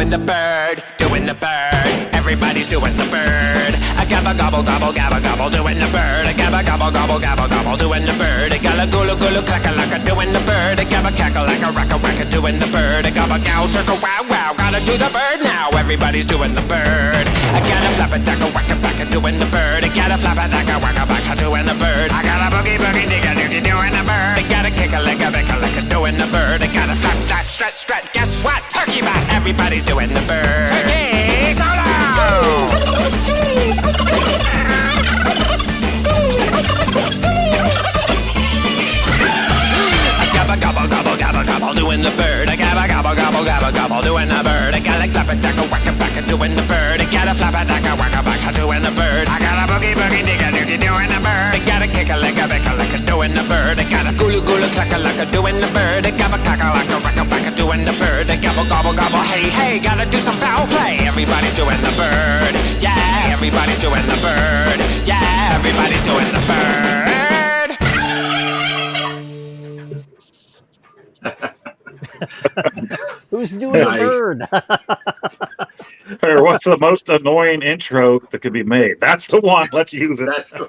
doing the bird, doing the bird. Everybody's doing the bird. A gabba gobble gobble gabba gobble, doing the bird. A gabba gobble gobble gabba gobble, doing the bird. A gala gulu gulu clacka lacka, doing the bird. A gabba cackle like a racka racka, doing the bird. A gabba gow turka wow wow, gotta do the bird now. Everybody's doing the bird. I gotta flap a dacka wacka backa, doing the bird. I gotta flap a dacka wacka backa, doing the bird. I gotta boogie boogie digga digga, doing the bird. I gotta kick a leg a lick a lick a, doing the bird. I gotta flap that stretch stretch. Guess what? Turkey back. Everybody's doing the bird. Turkey solo. Gobble gobble gobble gobble gobble, doing the bird. I gabba gobble gobble gobble gobble, doing the bird. I gotta clap a dacka wacka backa, doing the bird. I gotta flap a dacka wacka backa, doing the bird. I gotta boogie boogie digga digga, doing the bird. I gotta kick a leg a lick a lick a, doing the bird. I gotta gulu gulu clacka lacka, doing the bird. I gabba clacka lacka wacka backa, doing the bird. I gobble gobble gobble, hey hey, gotta do some foul play. Everybody's doing the bird. Yeah, everybody's doing the bird. Yeah, everybody's doing the bird. Who's doing the bird? Or what's the most annoying intro that could be made? That's the one. Let's use it. That's the...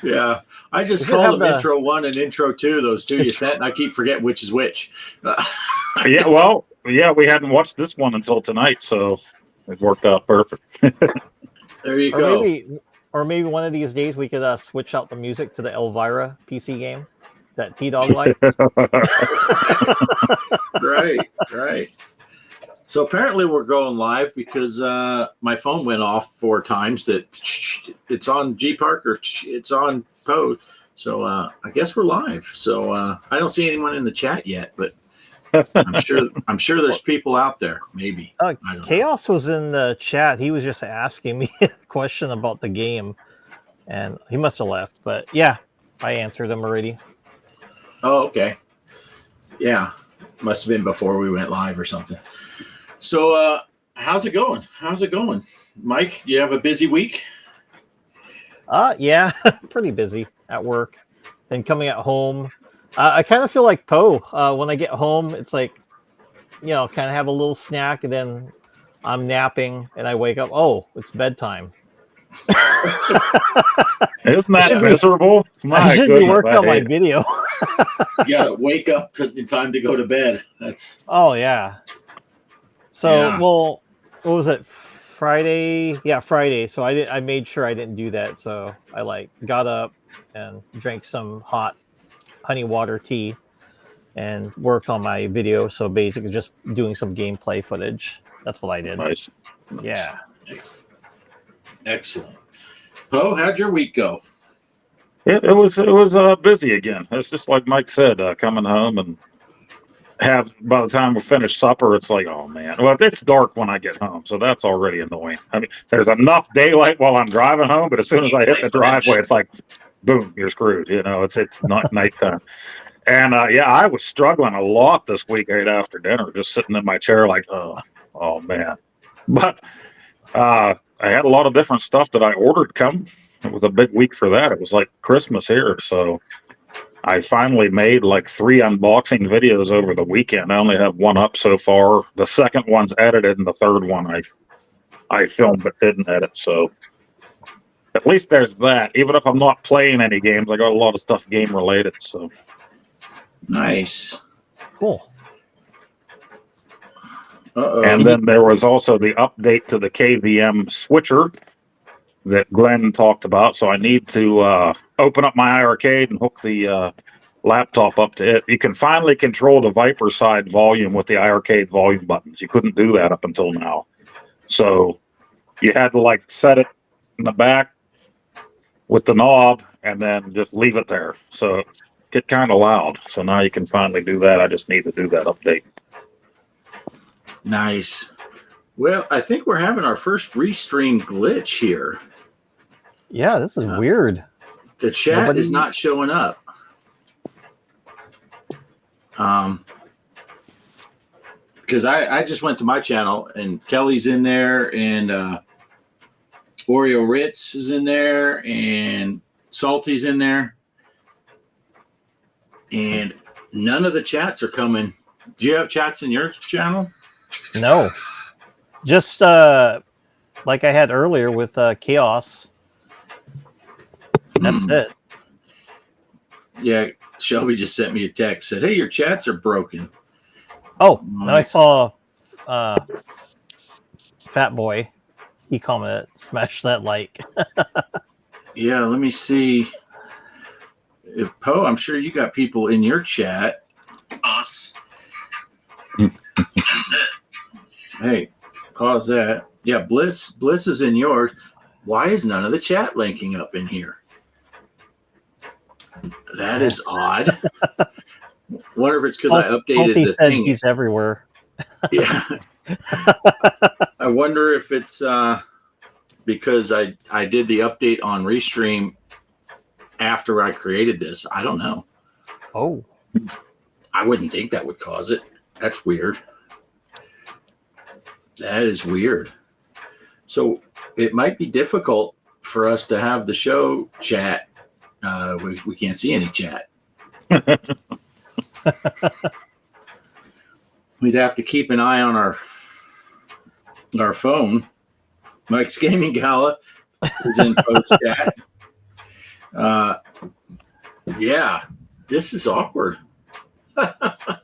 Yeah. I just call them intro 1 and intro 2, those two you sent, and I keep forgetting which is which. Yeah, well, yeah, we hadn't watched this one until tonight, so it worked out perfect. There you go. Maybe one of these days we could switch out the music to the Elvira PC game that T-Dog likes. Right. So apparently we're going live because my phone went off 4 times. That it's on G.Parkers, it's on Poe. So I guess we're live. So I don't see anyone in the chat yet, but I'm sure there's people out there. Maybe. Kaos was in the chat. He was just asking me a question about the game, and he must have left. But yeah, I answered him already. Oh, okay. Yeah, must have been before we went live or something. So, how's it going? Mike, you have a busy week? Yeah, pretty busy at work. Then coming at home, I kind of feel like Poe. When I get home, it's like, kind of have a little snack, and then I'm napping, and I wake up. Oh, it's bedtime. Isn't that miserable? I should be working on my video. You gotta wake up in time to go to bed. That's yeah. So well, what was it? Friday? Yeah, Friday. So I made sure I didn't do that. So I got up and drank some hot honey water tea and worked on my video. So basically just doing some gameplay footage. That's what I did. Nice. Yeah. Excellent. Poe, how'd your week go? It was busy again. It's just like Mike said, coming home and by the time we finish supper, it's like, oh man. Well, it's dark when I get home, so that's already annoying. I mean, there's enough daylight while I'm driving home, but as soon as I hit the driveway, it's like, boom, you're screwed. It's not nighttime. And I was struggling a lot this week right after dinner, just sitting in my chair like, oh man. But I had a lot of different stuff that I ordered come. It was a big week for that. It was like Christmas here. So I finally made like 3 unboxing videos over the weekend. I only have 1 up so far. The second one's edited, and the third one I filmed but didn't edit. So at least there's that. Even if I'm not playing any games, I got a lot of stuff game related. So nice. Cool. And then there was also the update to the KVM switcher that Glenn talked about. So I need to open up my iArcade and hook the laptop up to it. You can finally control the Viper side volume with the iArcade volume buttons. You couldn't do that up until now. So you had to set it in the back with the knob and then just leave it there. So it get kind of loud. So now you can finally do that. I just need to do that update. Nice. Well, I think we're having our first restream glitch here. Yeah, this is weird. The chat is not showing up. Because I just went to my channel and Kelly's in there and Oreo Ritz is in there and Salty's in there. And none of the chats are coming Do you have chats in your channel? No, just like I had earlier with Chaos. That's it. Yeah, Shelby just sent me a text. Said, "Hey, your chats are broken." Oh, and I saw Fat Boy. He commented, "Smash that like." Yeah, let me see. Poe, I'm sure you got people in your chat. Us. That's it. Hey, pause that. Yeah, Bliss is in yours. Why is none of the chat linking up in here? That is odd. Wonder if it's because I updated the said thing. He's everywhere. Yeah. I wonder if it's because I did the update on Restream after I created this. I don't know. Oh. I wouldn't think that would cause it. That's weird. That is weird. So it might be difficult for us to have the show chat. We can't see any chat. We'd have to keep an eye on our phone. Mike's Gaming Gala is in post chat. Yeah, this is awkward.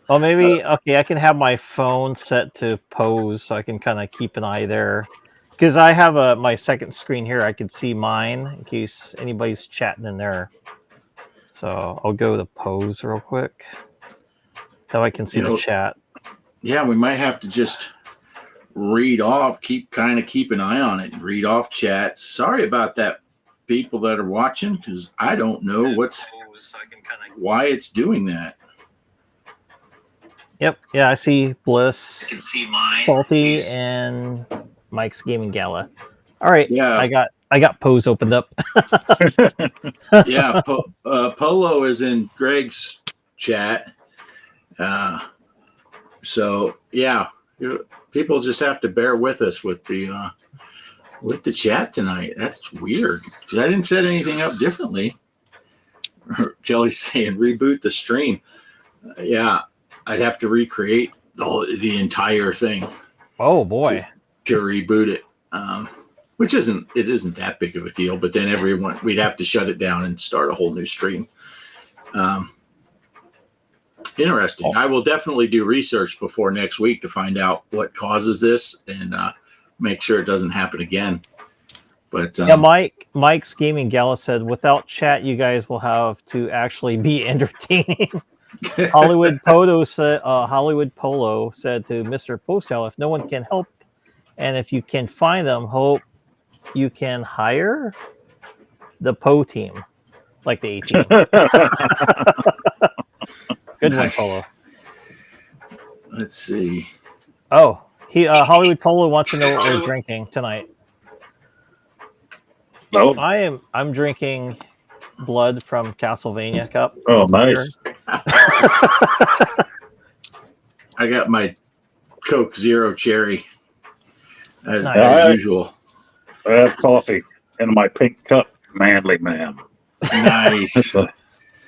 Well, maybe okay. I can have my phone set to pose, so I can kind of keep an eye there. Because I have my second screen here, I can see mine in case anybody's chatting in there. So I'll go to pose real quick. Now I can see the chat. Yeah, we might have to just read off, keep an eye on it and read off chats. Sorry about that, people that are watching, because I don't know why it's doing that. Yep. Yeah, I see Bliss, I can see mine, Salty, and Mike's Gaming Gala. All right. Yeah, I got pose opened up. Yeah, Polo is in Greg's chat. So yeah, people just have to bear with us with the chat tonight. That's weird because I didn't set anything up differently. Kelly's saying reboot the stream. Yeah, I'd have to recreate the entire thing. Oh boy, to reboot it. Which isn't that big of a deal, but then we'd have to shut it down and start a whole new stream. Interesting. I will definitely do research before next week to find out what causes this and make sure it doesn't happen again. But yeah, Mike's Gaming Gala said, without chat, you guys will have to actually be entertaining. Hollywood Polo said to Mr. Poestyle, if no one can help, and if you can find them, hope you can hire the Poe team, like the A-team. Good one, Polo. Let's see. Oh, Hollywood Polo wants to know what we're drinking tonight. No. I'm drinking blood from Castlevania cup. Oh, nice. I got my Coke Zero Cherry as usual. I have coffee in my pink cup. Manly man. Nice.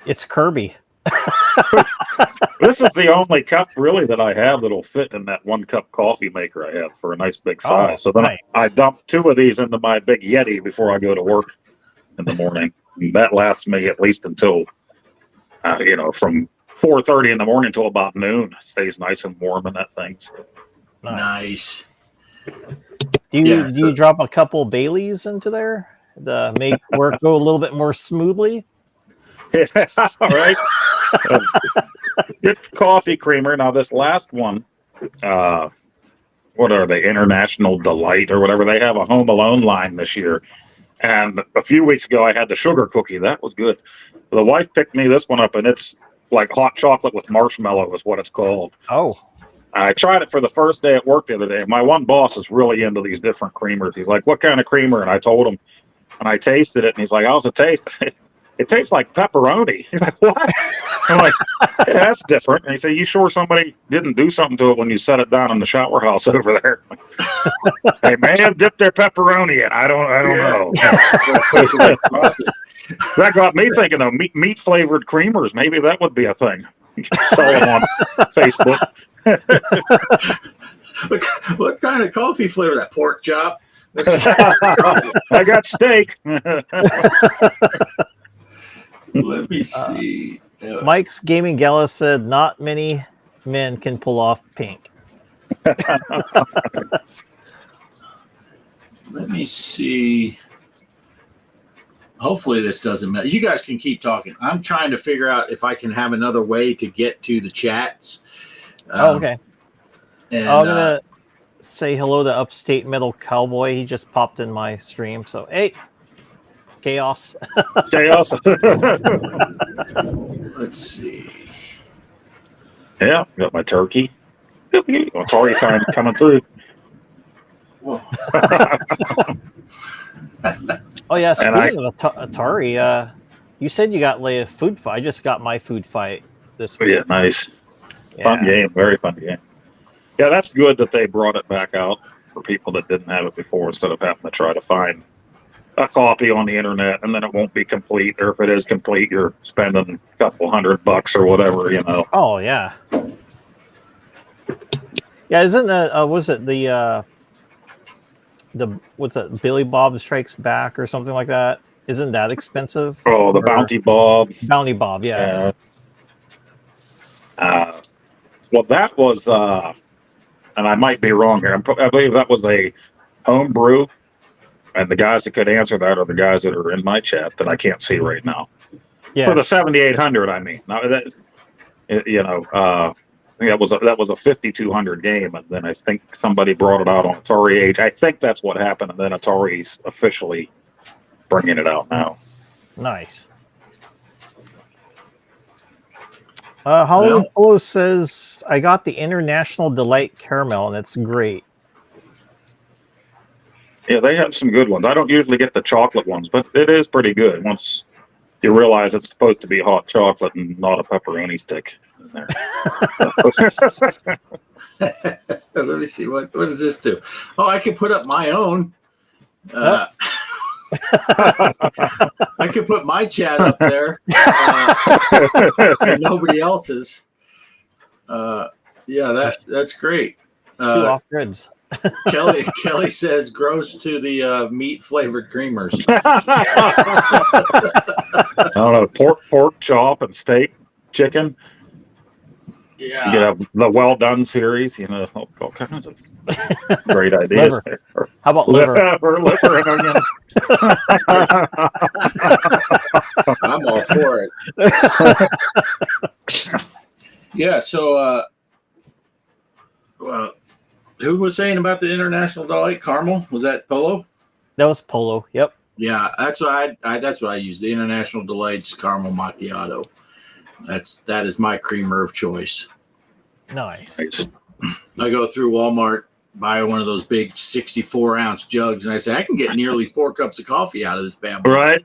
It's Kirby. This is the only cup really that I have that'll fit in that 1 cup coffee maker I have for a nice big size. So then nice. I dump 2 of these into my big Yeti before I go to work in the morning. And that lasts me at least until, from 4:30 in the morning until about noon. It stays nice and warm in that thing. So. Nice. Do you drop a couple Baileys into there to make work go a little bit more smoothly? Yeah, all right. Good coffee creamer. Now this last one, what are they? International Delight or whatever. They have a Home Alone line this year. And a few weeks ago, I had the sugar cookie. That was good. The wife picked me this one up, and it's like hot chocolate with marshmallow is what it's called. Oh. I tried it for the first day at work the other day. My one boss is really into these different creamers. He's like, what kind of creamer? And I told him, and I tasted it, and he's like, how's it taste? It tastes like pepperoni. He's like, what? I'm like, yeah, that's different. And he said, you sure somebody didn't do something to it when you set it down in the shower house over there? They may have dipped their pepperoni in. I don't know. That got me thinking of meat flavored creamers. Maybe that would be a thing. Sell them on Facebook. What kind of coffee flavor? That pork chop? I got steak. Let me see. Mike's Gaming Gala said not many men can pull off pink. Let me see. Hopefully this doesn't matter. You guys can keep talking. I'm trying to figure out if I can have another way to get to the chats. Okay. And, I'm gonna say hello to Upstate Metal Cowboy. He just popped in my stream. So hey, Chaos. Chaos. Let's see. Yeah, got my turkey. Atari sign coming through. Whoa. Oh yeah, speaking of Atari, you said you got a food fight. I just got my food fight this week. Yeah, nice. Yeah. Fun game, very fun game. Yeah, that's good that they brought it back out for people that didn't have it before, instead of having to try to find a copy on the internet and then it won't be complete, or if it is complete, you're spending a couple $100 or whatever, you know. Oh yeah. Yeah, isn't that was it the what's that, Billy Bob Strikes Back or something like that? Isn't that expensive? Oh, the Bounty Bob. Bounty Bob, yeah. Well, that was, and I might be wrong here. I believe that was a home brew, and the guys that could answer that are the guys that are in my chat that I can't see right now. Yeah. For the 7800, I mean. Now, that, you know, I think that was a 5200 game, and then I think somebody brought it out on Atari Age. I think that's what happened, and then Atari's officially bringing it out now. Nice. Hollywood Polo says, I got the International Delight Caramel, and it's great. Yeah, they have some good ones. I don't usually get the chocolate ones, but it is pretty good once you realize it's supposed to be hot chocolate and not a pepperoni stick in there. Let me see. What does this do? Oh, I can put up my own. I could put my chat up there, and nobody else's. Yeah, that's great. 2 off grids. Kelly says gross to the meat flavored creamers. I don't know, pork chop and steak, chicken. Yeah, you could have the well done series. You know, all kinds of great ideas. How about liver? Liver and onions. I'm all for it. Yeah. So, who was saying about the International Delight Caramel? Was that Polo? That was Polo. Yep. Yeah, that's what I use. The International Delight's Caramel Macchiato. That is my creamer of choice. Nice. I go through Walmart, buy one of those big 64-ounce jugs, and I say I can get nearly 4 cups of coffee out of this bad boy. Right.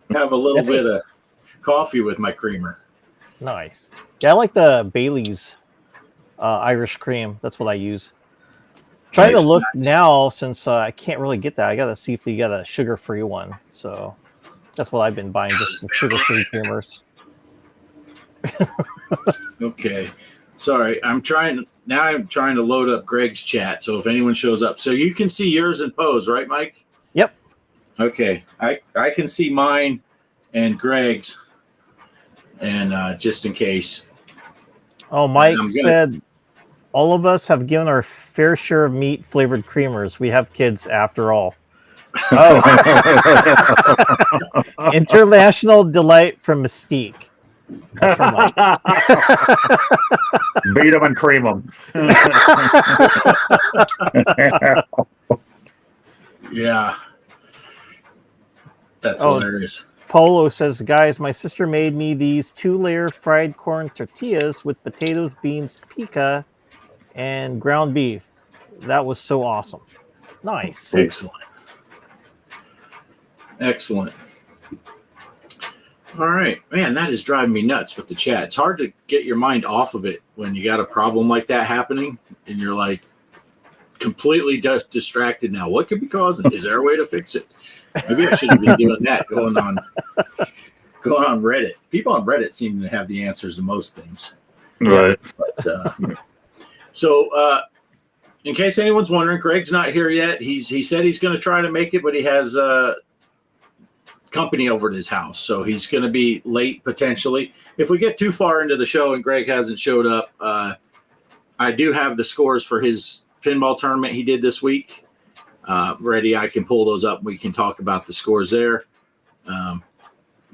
Have a little bit of coffee with my creamer. Nice. Yeah, I like the Bailey's Irish cream. That's what I use. Trying to look now, since I can't really get that. I got to see if they got a sugar-free one. So that's what I've been buying, just some sugar-free creamers. Okay. Sorry. I'm trying to load up Greg's chat. So if anyone shows up. So you can see yours in pose, right, Mike? Yep. Okay. I can see mine and Greg's. And just in case. Oh, Mike said, all of us have given our fair share of meat-flavored creamers. We have kids after all. Oh. International Delight from Mystique. That's from Mike. Beat them and cream them. Yeah. That's hilarious. Polo says, guys, my sister made me these 2-layer fried corn tortillas with potatoes, beans, pica, and ground beef. That was so awesome. Nice. Excellent. All right. Man, that is driving me nuts with the chat. It's hard to get your mind off of it when you got a problem like that happening and you're like completely distracted now. What could be causing it? Is there a way to fix it? Maybe I should have been doing that, going on going on Reddit. People on Reddit seem to have the answers to most things. Right. But, so in case anyone's wondering, Greg's not here yet. He said he's going to try to make it, but he has company over at his house, so he's going to be late potentially. If we get too far into the show and Greg hasn't showed up, I do have the scores for his pinball tournament he did this week ready. I can pull those up. We can talk about the scores there,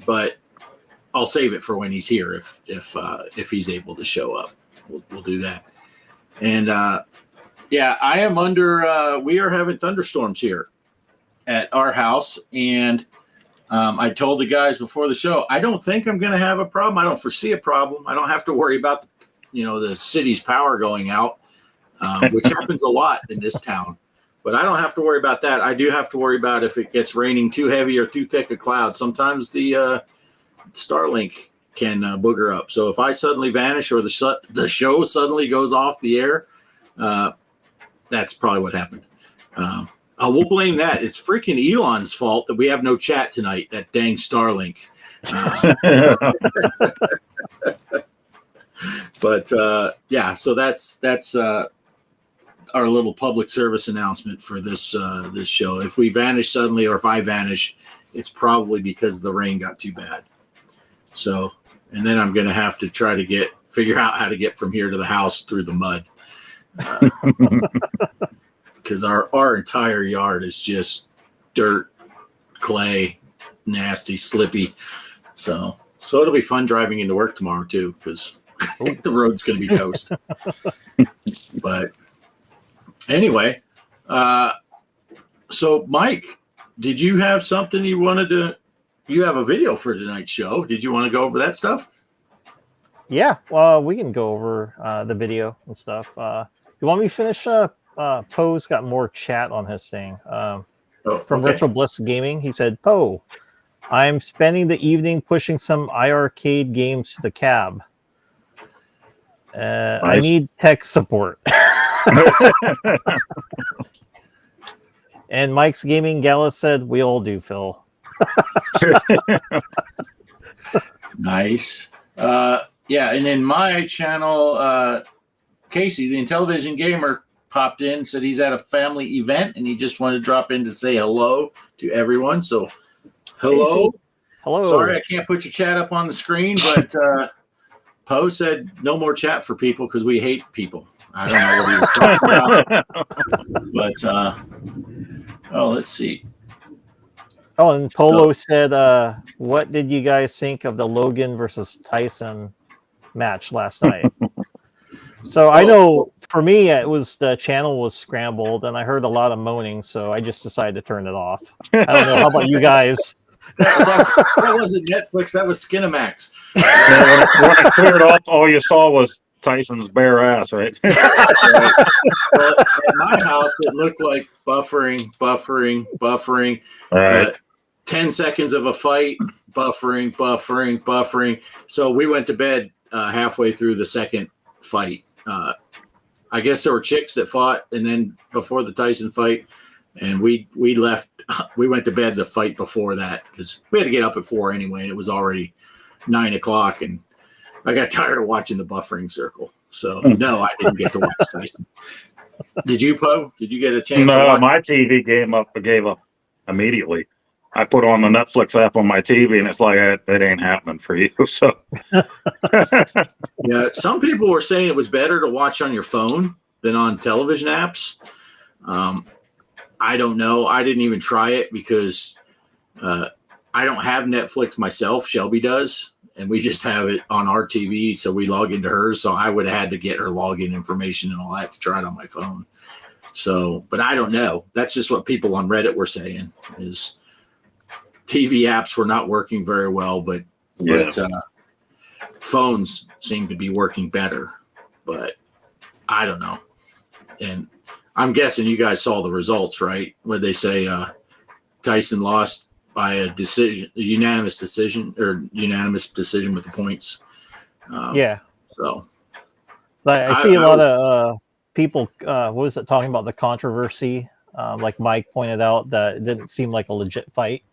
but I'll save it for when he's here if he's able to show up. We'll do that. And yeah, I am under. We are having thunderstorms here at our house, and I told the guys before the show, I don't think I'm going to have a problem. I don't foresee a problem. I don't have to worry about the city's power going out, which happens a lot in this town. But I don't have to worry about that. I do have to worry about if it gets raining too heavy or too thick a cloud. Sometimes the Starlink can booger up. So if I suddenly vanish or the show suddenly goes off the air, that's probably what happened. We'll blame that. It's freaking Elon's fault that we have no chat tonight. That dang Starlink. But yeah, so that's our little public service announcement for this this show. If we vanish suddenly, or if I vanish, it's probably because the rain got too bad. So, and then I'm going to have to try to figure out how to get from here to the house through the mud. Because our entire yard is just dirt, clay, nasty, slippy. So it'll be fun driving into work tomorrow too, because the road's going to be toast. But anyway, so Mike, did you have something you wanted to? You have a video for tonight's show. Did you want to go over that stuff? Yeah, well, we can go over the video and stuff. You want me to finish? Poe's got more chat on his thing. From Retro Bliss Gaming, he said, Poe, I'm spending the evening pushing some iArcade games to the cab. Nice. I need tech support. And Mike's Gaming Gala said, we all do, Phil. Nice. Yeah, and in my channel, Casey, the Intellivision Gamer, popped in, said he's at a family event and he just wanted to drop in to say hello to everyone. So, hello. Casey. Hello. Sorry, I can't put your chat up on the screen, but Poe said no more chat for people because we hate people. I don't know what he was talking about. But, let's see. Oh, and Polo said, what did you guys think of the Logan versus Tyson match last night? So I know for me, it was the channel was scrambled and I heard a lot of moaning. So I just decided to turn it off. I don't know. How about you guys? That wasn't Netflix. That was Skinamax. When I cleared off, all you saw was Tyson's bare ass, right? Right. Well, at my house, it looked like buffering. All right. 10 seconds of a fight, buffering. So we went to bed halfway through the second fight. I guess there were chicks that fought, and then before the Tyson fight, and we left. We went to bed the fight before that because we had to get up at 4 anyway, and it was already 9 o'clock, and I got tired of watching the buffering circle. So no, I didn't get to watch Tyson. Did you, Poe? Did you get a chance? No, my TV gave up immediately. I put on the Netflix app on my TV, and it's like that ain't happening for you. So yeah, some people were saying it was better to watch on your phone than on television apps. I don't know. I didn't even try it because I don't have Netflix myself. Shelby does, and we just have it on our TV, so we log into hers. So I would have had to get her login information and all that to try it on my phone. So, but I don't know. That's just what people on Reddit were saying is TV apps were not working very well, but phones seem to be working better. But I don't know. And I'm guessing you guys saw the results, right? Where they say Tyson lost by a unanimous decision with the points. Yeah. So I see a lot of people, what was it, talking about the controversy? Like Mike pointed out that it didn't seem like a legit fight.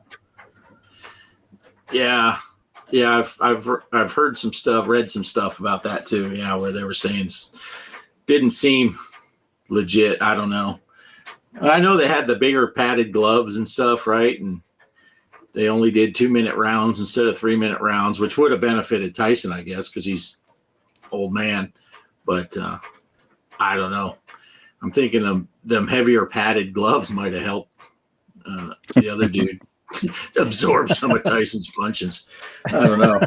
Yeah. Yeah, I've heard some stuff, read some stuff about that too. Yeah, where they were saying didn't seem legit. I don't know. I know they had the bigger padded gloves and stuff, right? And they only did 2-minute rounds instead of 3-minute rounds, which would have benefited Tyson, I guess, because he's old man. But I don't know. I'm thinking them heavier padded gloves might have helped the other dude absorb some of Tyson's punches. I don't know.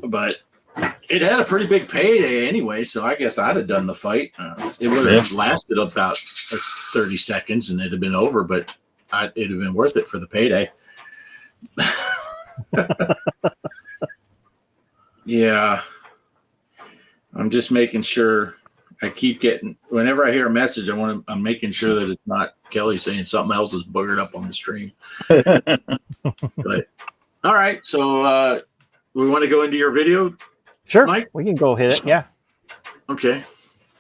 But it had a pretty big payday anyway, so I guess I'd have done the fight. It would have lasted about 30 seconds and it'd have been over, but it'd have been worth it for the payday. Yeah. I'm just making sure. I keep getting, whenever I hear a message, I'm making sure that it's not Kelly saying something else is boogered up on the stream. But all right, so we want to go into your video. Sure, Mike? we can go hit it. Yeah. Okay.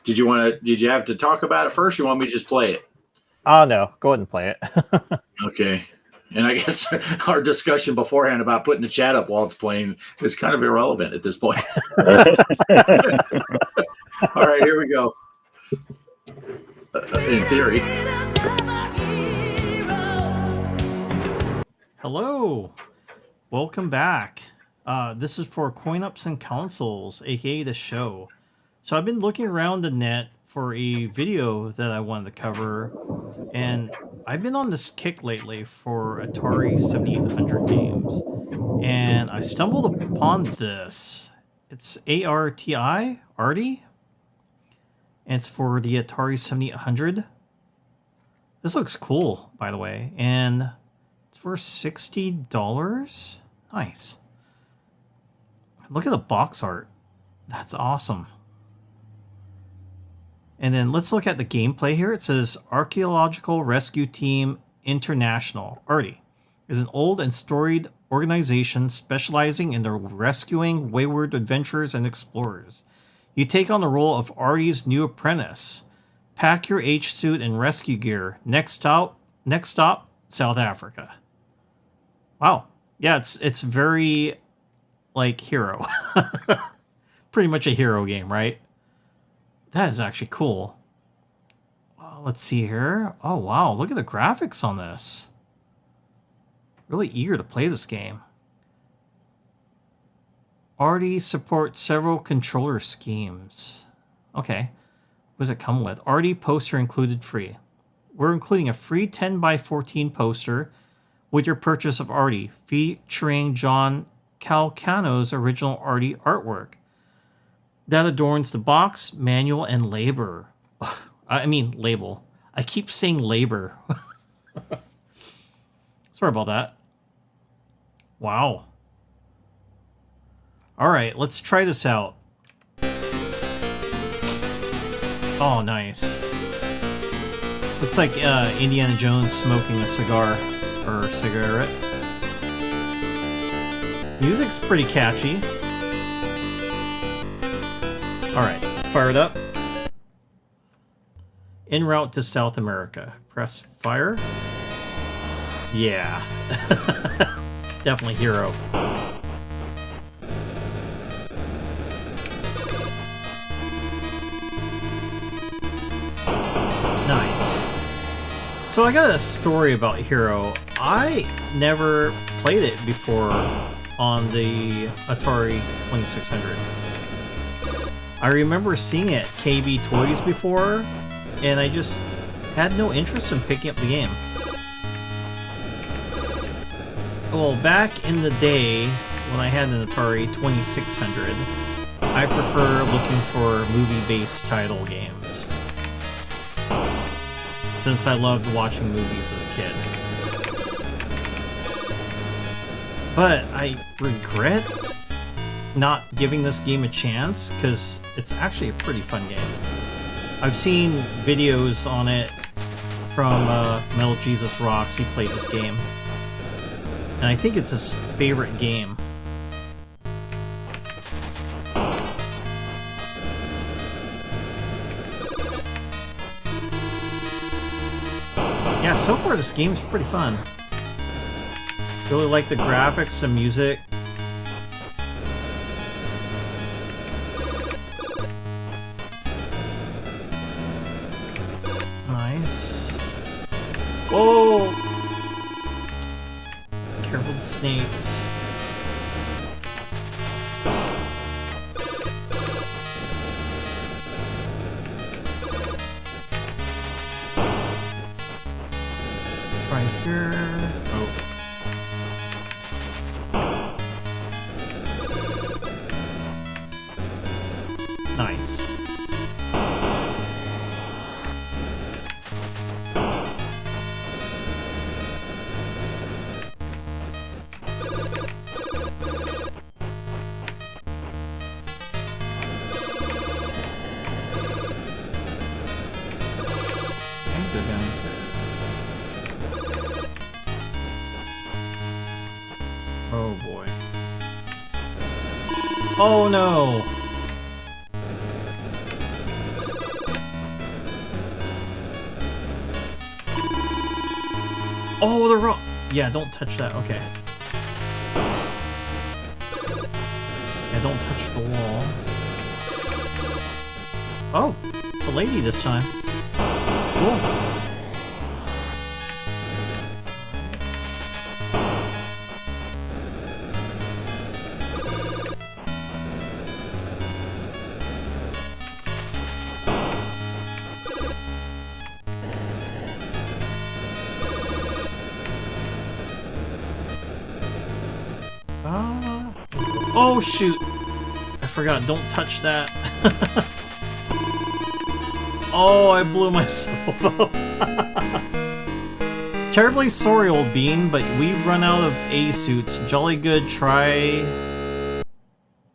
Did you have to talk about it first? Or you want me to just play it? Oh no, go ahead and play it. Okay. And I guess our discussion beforehand about putting the chat up while it's playing is kind of irrelevant at this point. All right, here we go. In theory. Hello. Welcome back. This is for Coin Ups and Consoles, aka the show. So I've been looking around the net for a video that I wanted to cover, and I've been on this kick lately for Atari 7800 games, and I stumbled upon this. It's ARTI, and it's for the Atari 7800. This looks cool, by the way, and it's for $60. Nice. Look at the box art. That's awesome. And then let's look at the gameplay here. It says Archaeological Rescue Team International, ARTI, is an old and storied organization specializing in the rescuing wayward adventurers and explorers. You take on the role of ARTI's new apprentice. Pack your H-suit and rescue gear. Next stop, South Africa. Wow. Yeah, it's very like Hero. Pretty much a Hero game, right? That is actually cool. Let's see here. Oh, wow. Look at the graphics on this. Really eager to play this game. ARTI supports several controller schemes. Okay. What does it come with? ARTI poster included free. We're including a free 10x14 poster with your purchase of ARTI, featuring John Calcano's original ARTI artwork that adorns the box, manual, and label. Label. I keep saying labor. Sorry about that. Wow. All right, let's try this out. Oh, nice. Looks like Indiana Jones smoking a cigar or cigarette. Music's pretty catchy. All right, fire it up. En route to South America. Press fire. Yeah. Definitely Hero. Nice. So I got a story about Hero. I never played it before on the Atari 2600. I remember seeing it at KB Toys before, and I just had no interest in picking up the game. Well, back in the day, when I had an Atari 2600, I prefer looking for movie-based title games, since I loved watching movies as a kid. But I regret not giving this game a chance, because it's actually a pretty fun game. I've seen videos on it from Metal Jesus Rocks. He played this game, and I think it's his favorite game. Yeah, so far this game's pretty fun. Really like the graphics, the music. Nice. Whoa! Careful of the snakes. Right here. Oh. Nice. Oh boy. Oh no! Oh, the rock! Yeah, don't touch that. Okay. Yeah, don't touch the wall. Oh, the lady this time. Cool. Oh shoot! I forgot, don't touch that. Oh, I blew myself up. Terribly sorry, old bean, but we've run out of A suits. Jolly good, try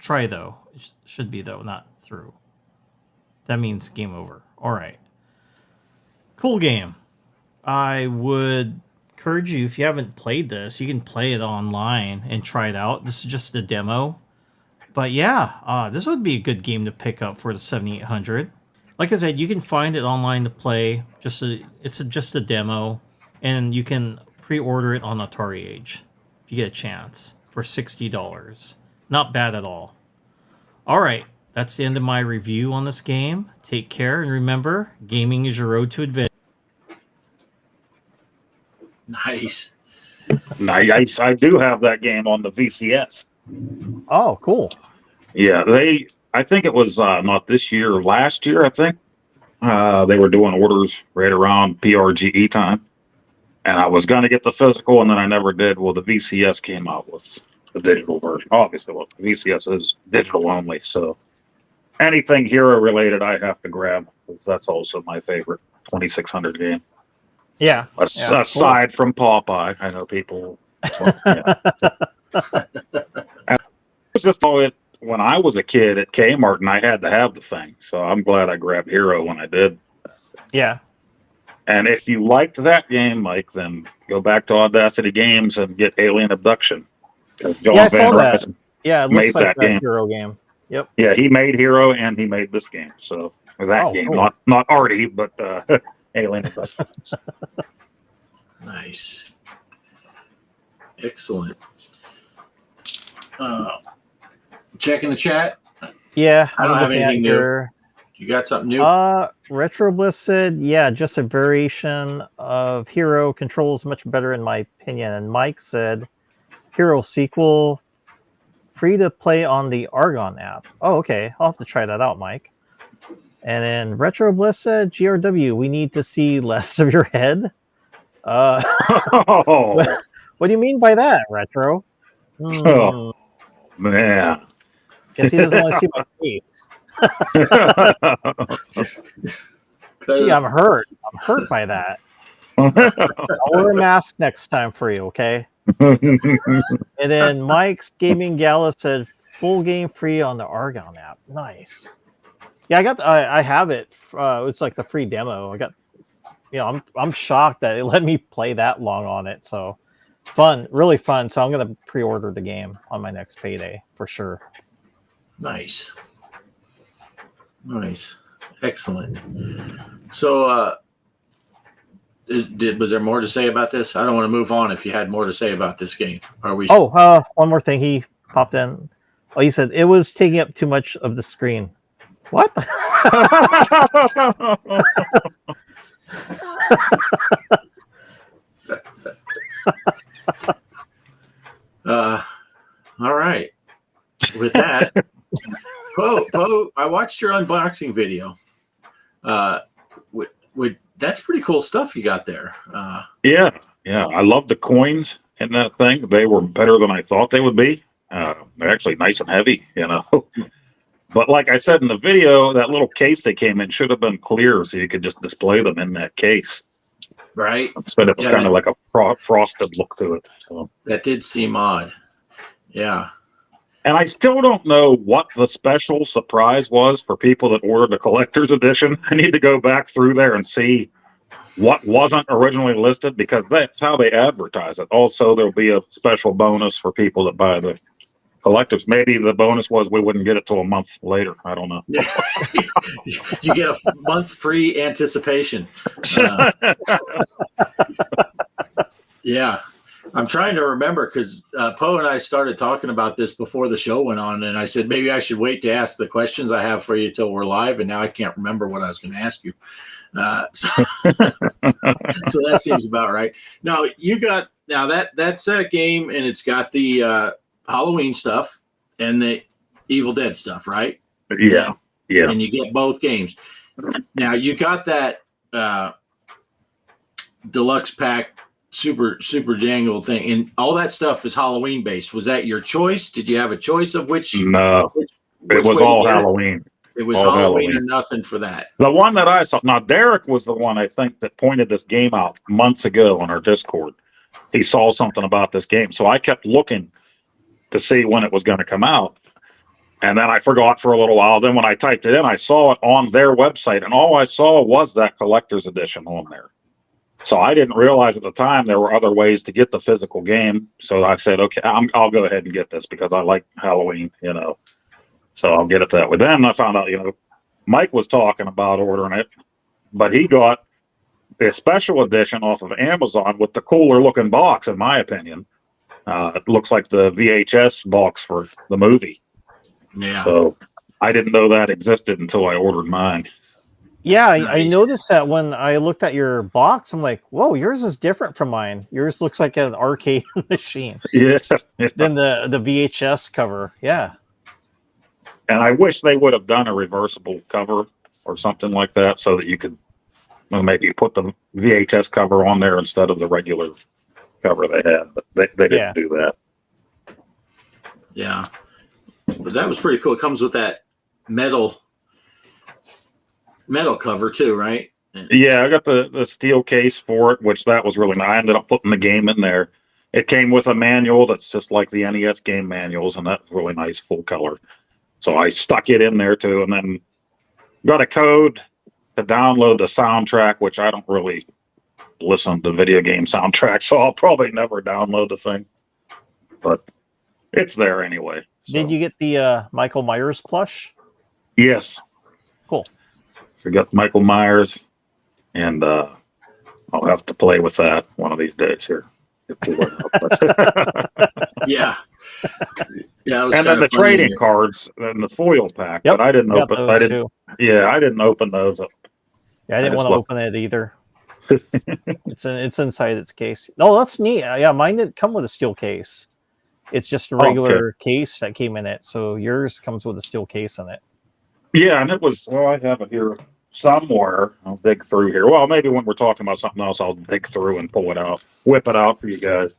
though. It should be though, not through. That means game over. Alright. Cool game. I would encourage you, if you haven't played this, you can play it online and try it out. This is just a demo. But yeah, this would be a good game to pick up for the 7800. Like I said, you can find it online to play. It's just a demo, and you can pre-order it on Atari Age if you get a chance for $60. Not bad at all. All right, that's the end of my review on this game. Take care, and remember, gaming is your road to adventure. Nice. Nice. I do have that game on the VCS. Oh, cool. Yeah, I think it was not this year, last year, I think. They were doing orders right around PRGE time. And I was going to get the physical, and then I never did. Well, the VCS came out with the digital version. Obviously, well, the VCS is digital only. So anything hero related, I have to grab, because that's also my favorite 2600 game. Yeah. Aside from Popeye, I know people. Well, yeah. It was just all when I was a kid at Kmart, and I had to have the thing. So I'm glad I grabbed Hero when I did. Yeah. And if you liked that game, Mike, then go back to Audacity Games and get Alien Abduction. John I saw that. Rysen Yeah, it looks like that Hero game. Yep. Yeah, he made Hero and he made this game. So that game, cool. not Artie, but Alien Abduction. Nice. Excellent. Checking the chat. Yeah, I don't have anything new. You got something new? Retro Bliss said, yeah, just a variation of Hero, controls much better in my opinion. And Mike said, Hero sequel, free to play on the Argon app. Oh, okay. I'll have to try that out, Mike. And then Retro Bliss said, GRW, we need to see less of your head. What do you mean by that, Retro? Oh, man. Guess he doesn't want to see my face. Gee, I'm hurt. I'm hurt by that. I'll wear a mask next time for you, okay? And then Mike's Gaming Gala said, full game free on the Argon app. Nice. Yeah, I have it. It's like the free demo. I'm shocked that it let me play that long on it. So fun, really fun. So I'm gonna pre-order the game on my next payday for sure. Nice. Excellent. So Was there more to say about this? I don't want to move on if you had more to say about this game. Are we? Oh, one more thing. He popped in. Oh, he said it was taking up too much of the screen. What? All right. With that, Poe, I watched your unboxing video. That's pretty cool stuff you got there. Yeah. I love the coins in that thing. They were better than I thought they would be. They're actually nice and heavy, But like I said in the video, that little case they came in should have been clear so you could just display them in that case. Right. Instead, it was kind of like a frosted look to it. So. That did seem odd. Yeah. And I still don't know what the special surprise was for people that ordered the collector's edition. I need to go back through there and see what wasn't originally listed, because that's how they advertise it. Also, there'll be a special bonus for people that buy the collectives. Maybe the bonus was we wouldn't get it till a month later. I don't know. You get a month free anticipation. Yeah. I'm trying to remember because Poe and I started talking about this before the show went on, and I said maybe I should wait to ask the questions I have for you till we're live, and now I can't remember what I was going to ask you. So that seems about right. Now that's a game, and it's got the Halloween stuff and the Evil Dead stuff, right? Yeah. And you get both games. Now you got that deluxe pack. Super jangled thing, and all that stuff is Halloween based. Was that your choice? Did you have a choice of which? No, it was all Halloween. It was Halloween or nothing for that. The one that I saw, now Derek was the one I think that pointed this game out months ago on our Discord. He saw something about this game, so I kept looking to see when it was going to come out, and then I forgot for a little while. Then when I typed it in, I saw it on their website, and all I saw was that collector's edition on there. So I didn't realize at the time there were other ways to get the physical game. So I said, okay, I'll go ahead and get this because I like Halloween, So I'll get it that way. Then I found out, Mike was talking about ordering it, but he got a special edition off of Amazon with the cooler looking box, in my opinion. It looks like the VHS box for the movie. Yeah. So I didn't know that existed until I ordered mine. Yeah, I noticed that when I looked at your box, I'm like, whoa, yours is different from mine. Yours looks like an arcade machine. Yeah. Than the VHS cover. Yeah. And I wish they would have done a reversible cover or something like that so that you could maybe put the VHS cover on there instead of the regular cover they had. But they didn't do that. Yeah. But that was pretty cool. It comes with that metal cover too, right? Yeah, I got the steel case for it, which that was really nice. I ended up putting the game in there. It came with a manual that's just like the NES game manuals, and that's really nice, full color. So I stuck it in there too, and then got a code to download the soundtrack, which I don't really listen to video game soundtracks, so I'll probably never download the thing. But it's there anyway. So. Did you get the Michael Myers plush? Yes. Cool. So I got Michael Myers, and I'll have to play with that one of these days here. Yeah. Yeah. And then the trading cards and the foil pack, but I didn't open. I didn't. Too. Yeah, I didn't open those up. Yeah, I didn't want to open it either. It's inside its case. Oh, that's neat. Yeah, mine didn't come with a steel case. It's just a regular case that came in it. So yours comes with a steel case in it. Yeah, and it was. Well, I have it here somewhere. I'll dig through here. Well, maybe when we're talking about something else, I'll dig through and pull it out, whip it out for you guys.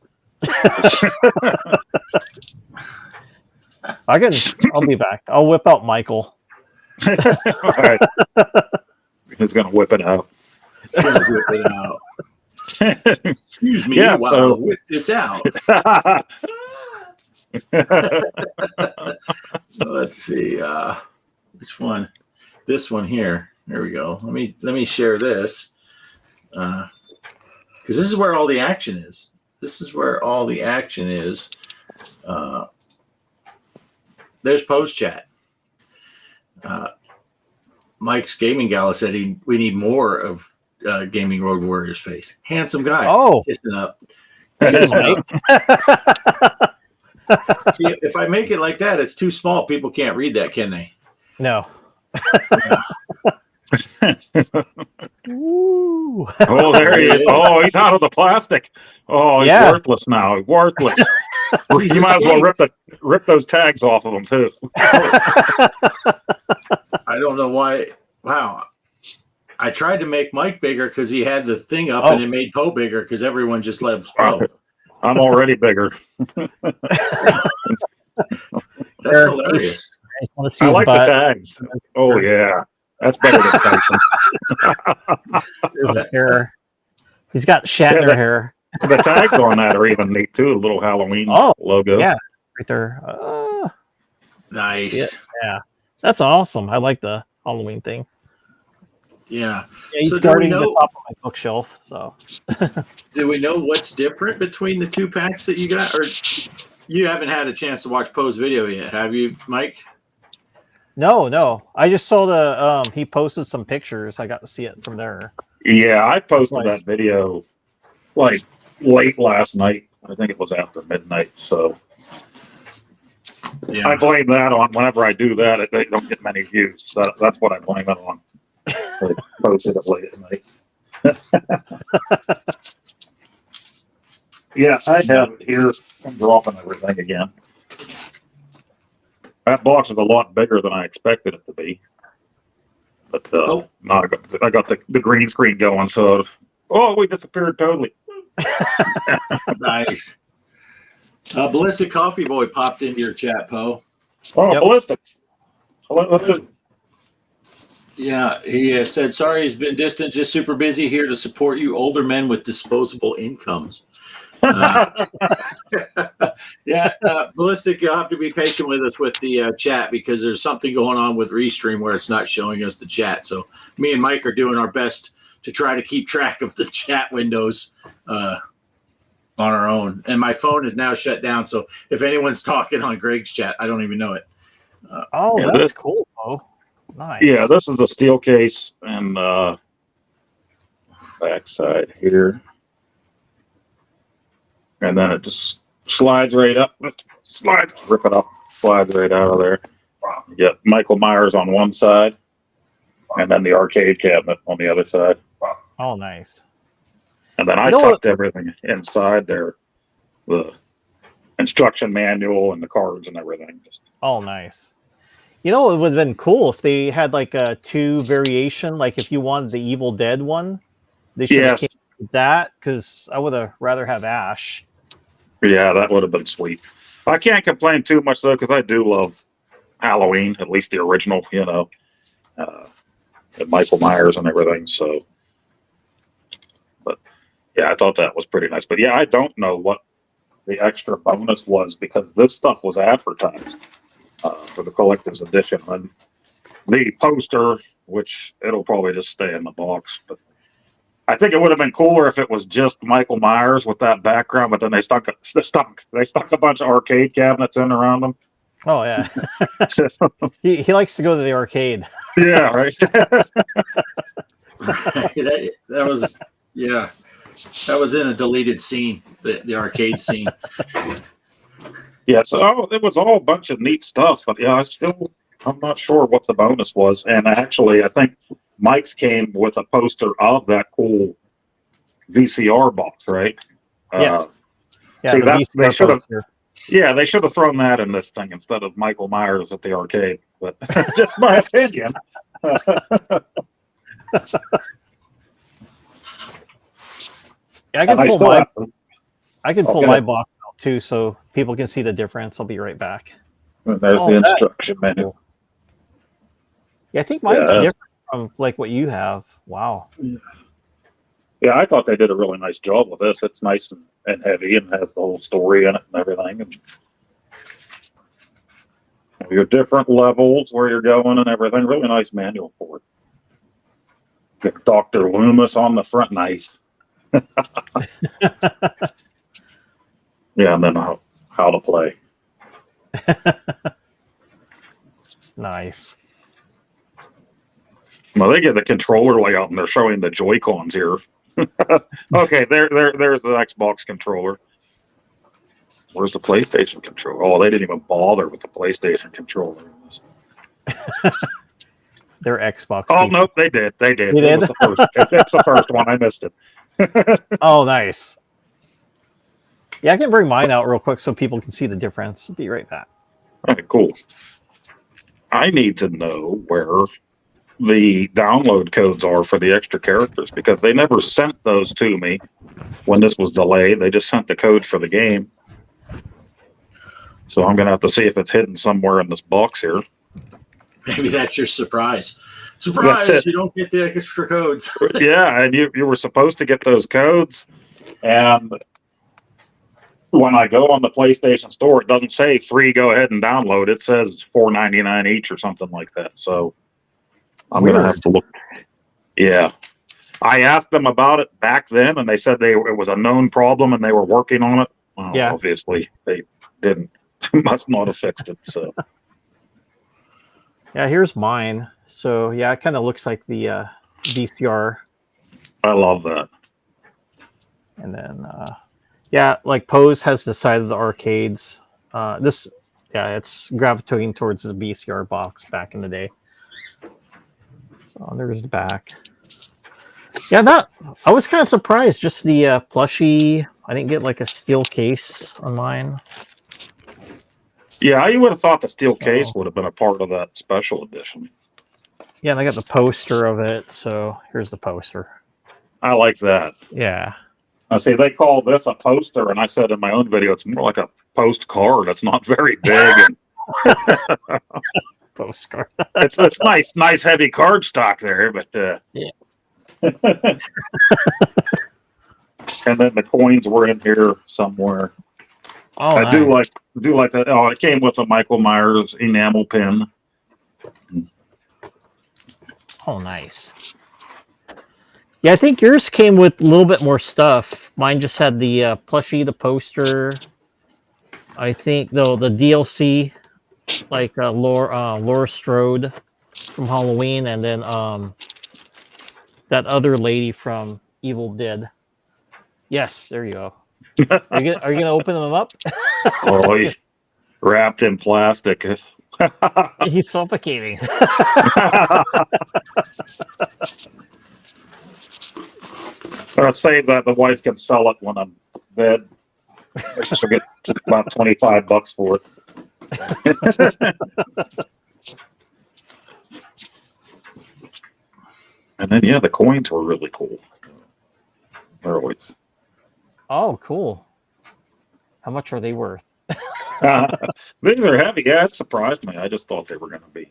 I'll be back. I'll whip out Michael. All right. He's gonna whip it out. He's gonna whip it out. Excuse me. Yeah, while I whip this out. Let's see. Which one? This one here. There we go. Let me share this. Because this is where all the action is. This is where all the action is. There's post chat. Mike's Gaming Gala said we need more of Gaming Road Warriors face. Handsome guy. Oh. Kissing up. Hey, Mike. See, if I make it like that, it's too small. People can't read that, can they? No. Ooh. Oh, there he is. Oh, he's out of the plastic. Oh, he's worthless now. Worthless. You might as well rip those tags off of him too. I don't know why. Wow. I tried to make Mike bigger because he had the thing up, and it made Poe bigger because everyone just loves Poe. I'm already bigger. That's hilarious. I like the tags. Oh yeah, that's better than Tyson. There's his hair. He's got Shatner hair. The tags on that are even neat too. A little Halloween logo. Yeah, right there. Nice. Yeah, that's awesome. I like the Halloween thing. Yeah. He's guarding the top of my bookshelf. So, do we know what's different between the two packs that you got, or you haven't had a chance to watch Poe's video yet, have you, Mike? No. I just saw the he posted some pictures. I got to see it from there. Yeah, I posted that video like late last night. I think it was after midnight. So I blame that on whenever I do that, they don't get many views. So that's what I blame it on. I posted it late at night. Yeah, I have it here. I'm dropping everything again. That box is a lot bigger than I expected it to be. But I got the green screen going, so we disappeared totally. Nice. Ballistic Coffee Boy popped into your chat, Poe. Oh, yep. Ballistic. Yeah, he said, sorry he's been distant, just super busy here to support you older men with disposable incomes. Ballistic, you'll have to be patient with us with the chat because there's something going on with Restream where it's not showing us the chat. So me and Mike are doing our best to try to keep track of the chat windows on our own. And my phone is now shut down, so if anyone's talking on Greg's chat, I don't even know it. That's cool, Poe. Nice. Yeah, this is the steel case and backside here. And then it just slides right up. Rip it up, slides right out of there. You get Michael Myers on one side, and then the arcade cabinet on the other side. Oh, nice. And then I tucked everything inside there, the instruction manual and the cards and everything. Nice. You know, it would have been cool if they had like a 2 variation, like if you wanted the Evil Dead one, they should have came with that, because I would have rather have Ash. Yeah, that would have been sweet. I can't complain too much though, because I do love Halloween, at least the original, and Michael Myers and everything. So, but yeah, I thought that was pretty nice. But yeah, I don't know what the extra bonus was because this stuff was advertised for the collector's edition, and the poster, which it'll probably just stay in the box, but I think it would have been cooler if it was just Michael Myers with that background, but then they stuck a bunch of arcade cabinets in around them. Oh yeah, he likes to go to the arcade. Yeah, right. that was in a deleted scene, the arcade scene. Yeah, so it was all a bunch of neat stuff, but yeah, I'm not sure what the bonus was, and actually, I think Mike's came with a poster of that cool VCR box, right? Yes. See, they should have. Yeah, they should have thrown that in this thing instead of Michael Myers at the arcade. But just my opinion. I can pull my box out too, so people can see the difference. I'll be right back. And there's the instruction manual. Yeah, I think mine's different from like what you have. Wow. Yeah, I thought they did a really nice job with this. It's nice and heavy and has the whole story in it and everything. And your different levels where you're going and everything. Really nice manual for it. Get Dr. Loomis on the front. Nice. Yeah, and then how to play. Nice. Well, they get the controller layout and they're showing the Joy-Cons here. Okay, there's the Xbox controller. Where's the PlayStation controller? Oh, they didn't even bother with the PlayStation controller. Their Xbox. Oh, station. nope, they did. They did. They did? Was the first. That's the first one. I missed it. Oh, nice. Yeah, I can bring mine out real quick so people can see the difference. Be right back. All right, cool. I need to know where the download codes are for the extra characters because they never sent those to me when this was delayed. They just sent the code for the game. So I'm going to have to see if it's hidden somewhere in this box here. Maybe that's your surprise. Surprise! You don't get the extra codes. Yeah, and you were supposed to get those codes. And when I go on the PlayStation Store, it doesn't say free, go ahead and download. It says $4.99 each or something like that. So I'm going to have to look. Yeah. I asked them about it back then, and they said it was a known problem and they were working on it. Well, Yeah. Obviously, they didn't. Must not have fixed it. So Yeah, here's mine. So yeah, it kind of looks like the VCR. I love that. And then yeah, like Pose has the side of the arcades. It's gravitating towards the VCR box back in the day. So there's the back. Yeah, I was kind of surprised. Just the plushie. I didn't get like a steel case on mine. Yeah, you would have thought the steel case would have been a part of that special edition. Yeah, and I got the poster of it. So here's the poster. I like that. Yeah. I see they call this a poster, and I said in my own video, it's more like a postcard. It's not very big. And Postcard. it's nice heavy card stock there, but Yeah. And then the coins were in here somewhere. Oh, I nice. do like that. Oh, it came with a Michael Myers enamel pin. Oh, nice. Yeah, I think yours came with a little bit more stuff. Mine just had the plushie, the poster. I think though the DLC, like Laura Strode from Halloween, and then that other lady from Evil Dead. Yes, there you go. Are you gonna open them up? Oh, he's wrapped in plastic. He's suffocating. I'll save that. The wife can sell it when I'm dead. She'll get about $25 for it. And then, yeah, the coins were really cool. They're always. Oh, cool. How much are they worth? These are heavy. Yeah, it surprised me. I just thought they were going to be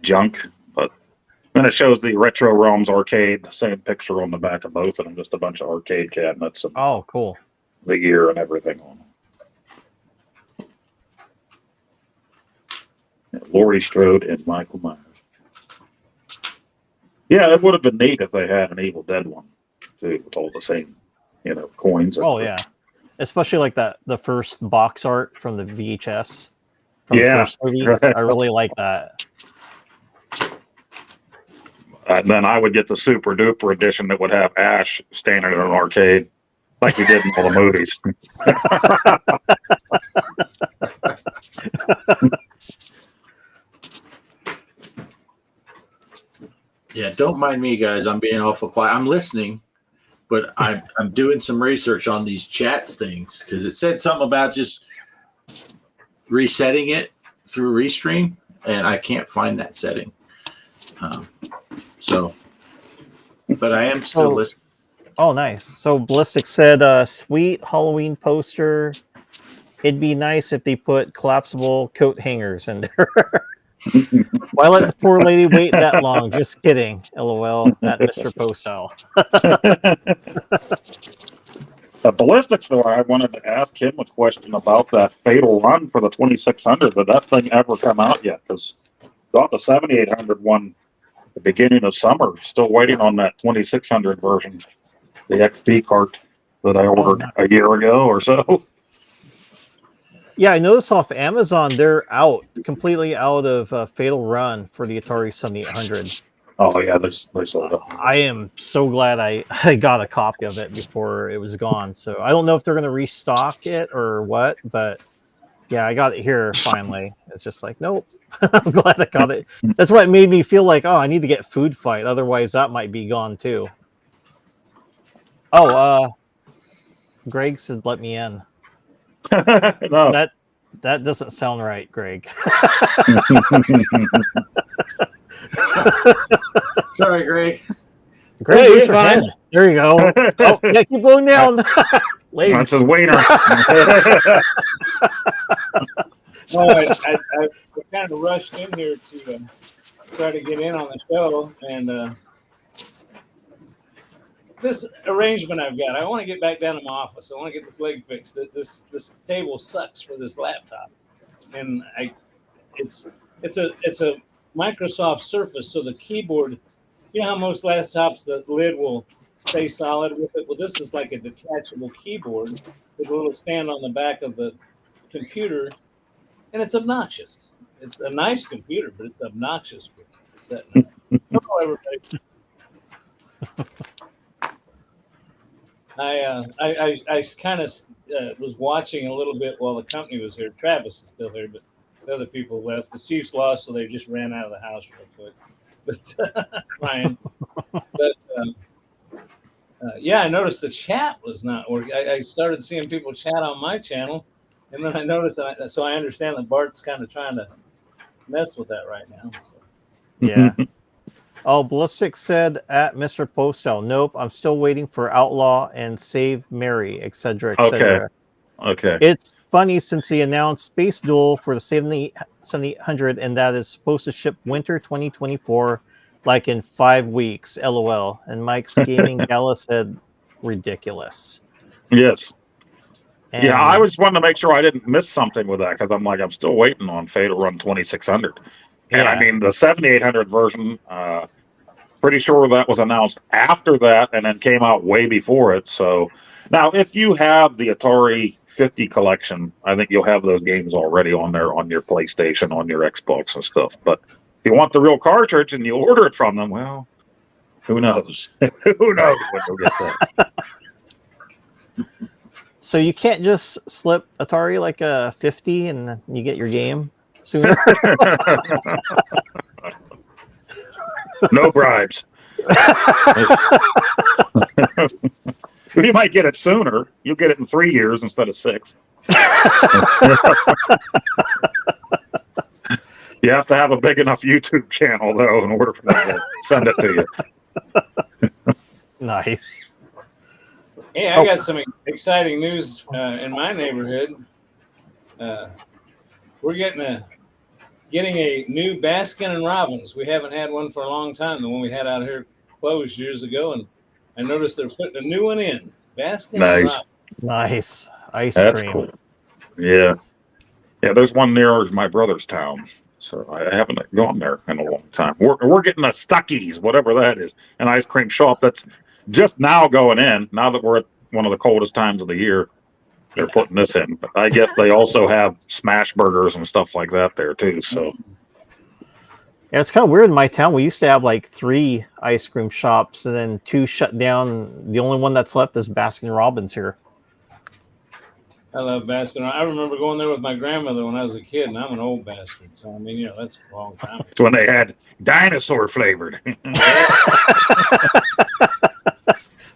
junk. But then it shows the Retro Realms arcade, the same picture on the back of both of them, just a bunch of arcade cabinets and Oh, cool. the gear and everything on them. Yeah, Laurie Strode and Michael Myers. Yeah, it would have been neat if they had an Evil Dead one, too, with all the same, coins. Oh, yeah. Especially like the first box art from the VHS from the Yeah. first movie. I really like that. And then I would get the super duper edition that would have Ash standing in an arcade like he did in all the movies. Yeah, don't mind me, guys. I'm being awful quiet. I'm listening, but I'm doing some research on these chats things because it said something about just resetting it through Restream, and I can't find that setting. But I am still listening. Oh, nice. So Ballistic said, sweet Halloween poster. It'd be nice if they put collapsible coat hangers in there. Why let the poor lady wait that long? Just kidding. LOL at Mr. Poestyle. Ballistics, though, I wanted to ask him a question about that Fatal Run for the 2600. Did that thing ever come out yet? Because got the 7800 one at the beginning of summer. Still waiting on that 2600 version, the XP cart that I ordered a year ago or so. Yeah, I noticed off Amazon they're completely out of Fatal Run for the Atari 7800. Oh yeah, they sold it. I am so glad I got a copy of it before it was gone. So I don't know if they're going to restock it or what, but yeah, I got it here finally. It's just like, nope. I'm glad I got it. That's what made me feel like, oh, I need to get Food Fight. Otherwise, that might be gone too. Oh, Greg said, let me in. No. That doesn't sound right, Greg. Sorry, Greg. Greg, Hey, raise you're your fine. hand. There you go. Oh, yeah, keep going down. That's his Legs. wiener. No, I kind of rushed in here to try to get in on the show, and this arrangement I've got, I want to get back down to my office. I want to get this leg fixed. This table sucks for this laptop, and it's a Microsoft Surface, so the keyboard, you know how most laptops the lid will stay solid with it. Well, this is like a detachable keyboard with a little stand on the back of the computer, and it's obnoxious. It's a nice computer, but it's obnoxious for setting up. Hello, everybody. I kind of was watching a little bit while the company was here. Travis is still here, but the other people left. The Chiefs lost, so they just ran out of the house real quick. But crying. But yeah, I noticed the chat was not working. I started seeing people chat on my channel, and then I noticed, so I understand that Bart's kind of trying to mess with that right now. So. Yeah. Oh, Ballistic said at Mr. Poestyle, nope, I'm still waiting for Outlaw and Save Mary, etc., etc. Okay. It's funny since he announced Space Duel for the 7800, and that is supposed to ship winter 2024, like in 5 weeks. LOL. And Mike's Gaming Gala said, ridiculous. Yes. And Yeah, I was wanting to make sure I didn't miss something with that because I'm still waiting on Fatal Run 2600. And yeah. I mean, the 7800 version, pretty sure that was announced after that and then came out way before it. So now, if you have the Atari 50 collection, I think you'll have those games already on there on your PlayStation, on your Xbox and stuff. But if you want the real cartridge and you order it from them, well, who knows? Who knows when you'll get that? So you can't just slip Atari like a 50 and then you get your game sooner? No bribes. You might get it sooner. You'll get it in 3 years instead of 6. You have to have a big enough YouTube channel, though, in order for them to send it to you. Nice. Hey, I got some exciting news in my neighborhood. We're getting a new Baskin and Robbins. We haven't had one for a long time. The one we had out here closed years ago, and I noticed they're putting a new one in. Baskin and Nice. Robbins. Nice. Ice That's cream. cool. Yeah. Yeah, there's one near my brother's town. So I haven't gone there in a long time. We're getting a Stuckies, whatever that is, an ice cream shop that's just now going in. Now that we're at one of the coldest times of the year, they're putting this in. But I guess they also have smash burgers and stuff like that there too. So Yeah, it's kind of weird in my town. We used to have like 3 ice cream shops and then 2 shut down. The only one that's left is Baskin Robbins here. I love Baskin. I remember going there with my grandmother when I was a kid, and I'm an old bastard. So, I mean, that's a long time ago. it's when they had dinosaur flavored.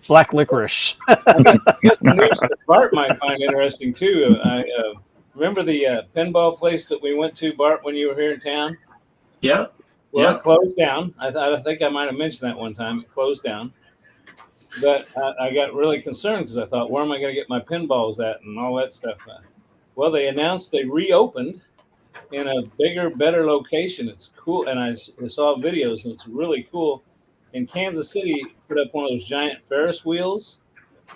Black licorice. I guess the news that Bart might find interesting, too. I remember the pinball place that we went to, Bart, when you were here in town? Yeah. Well, it closed down. I think I might have mentioned that one time. It closed down. But I got really concerned because I thought, where am I going to get my pinballs at and all that stuff? Well, they announced they reopened in a bigger, better location. It's cool. And I saw videos, and it's really cool. In Kansas City, put up one of those giant Ferris wheels.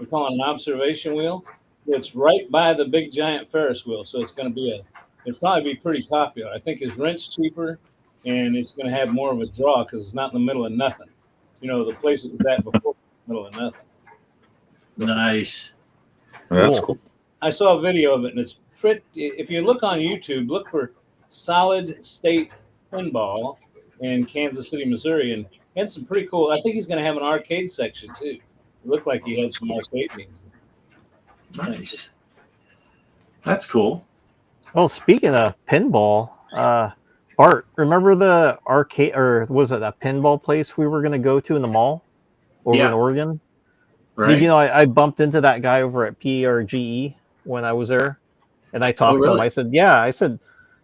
We call it an observation wheel. It's right by the big giant Ferris wheel. So it's going to be it'll probably be pretty popular. I think his rent's cheaper, and it's going to have more of a draw because it's not in the middle of nothing. The place it was at before. Middle of nothing. Nice. That's cool. I saw a video of it, and it's pretty. If you look on YouTube, look for Solid State Pinball in Kansas City, Missouri, and He had some pretty cool. I think he's going to have an arcade section too. It looked like he had some arcade games. Nice. That's cool. Well, speaking of pinball, Bart, remember the arcade, or was it that pinball place we were going to go to in the mall over in Oregon? Right. You know, I bumped into that guy over at PRGE when I was there, and I talked to him. I said,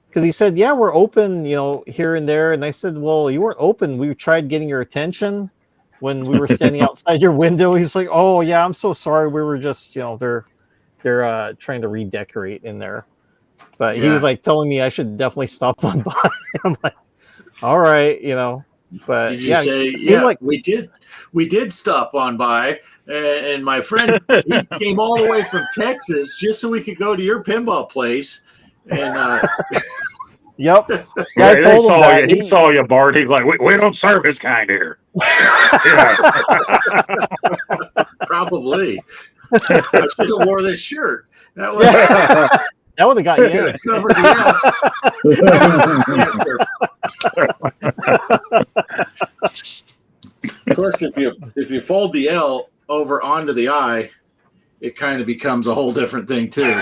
because he said, yeah, we're open, you know, here and there. And I said, well, you weren't open. We tried getting your attention when we were standing outside your window. He's like, oh yeah, I'm so sorry. We were just, you know, they're trying to redecorate in there. But he was like telling me I should definitely stop on by. I'm like, all right, you know. But did you say, like we did stop on by, and my friend he came all the way from Texas just so we could go to your pinball place. And yep, yeah, I told him that. He saw you, Bart. He's like, we don't serve his kind here. Probably. I should have wore this shirt. That was. That would have got you in. Covered Of course, if you fold the L over onto the I, it kind of becomes a whole different thing too.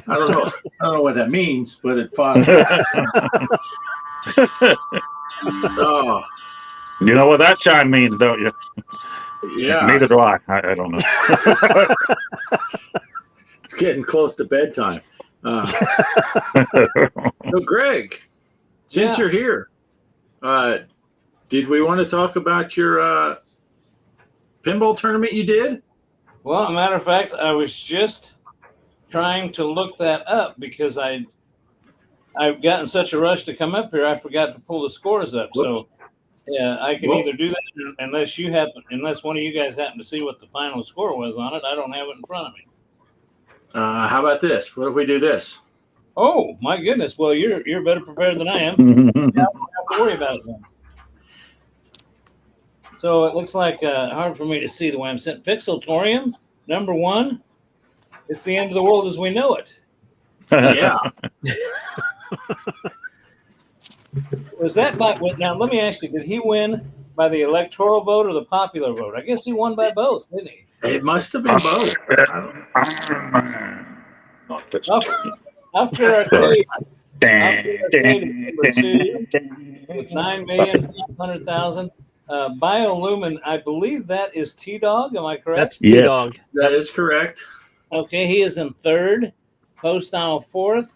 I don't know what that means, but it's possible. Oh. You know what that chime means, don't you? Yeah. Neither do I. I don't know. It's getting close to bedtime. So, Greg, since you're here, did we want to talk about your pinball tournament you did? Well, as a matter of fact, I was just trying to look that up because I've gotten such a rush to come up here, I forgot to pull the scores up. Whoops. So, yeah, I can either do that unless one of you guys happen to see what the final score was on it. I don't have it in front of me. How about this? What if we do this? Oh my goodness! Well, you're better prepared than I am. I don't have to worry about it then. So it looks like hard for me to see the way I'm sitting. Pixeltorium, number 1. It's the end of the world as we know it. Yeah. Was that by? Now let me ask you: did he win by the electoral vote or the popular vote? I guess he won by both, didn't he? It must have been both. After Arcade is number 2 with 9,500,000. Biolumin, I believe that is T-Dog. Am I correct? That's T-Dog. Yes, that is correct. Okay, he is in 3rd. Poestyle 4th.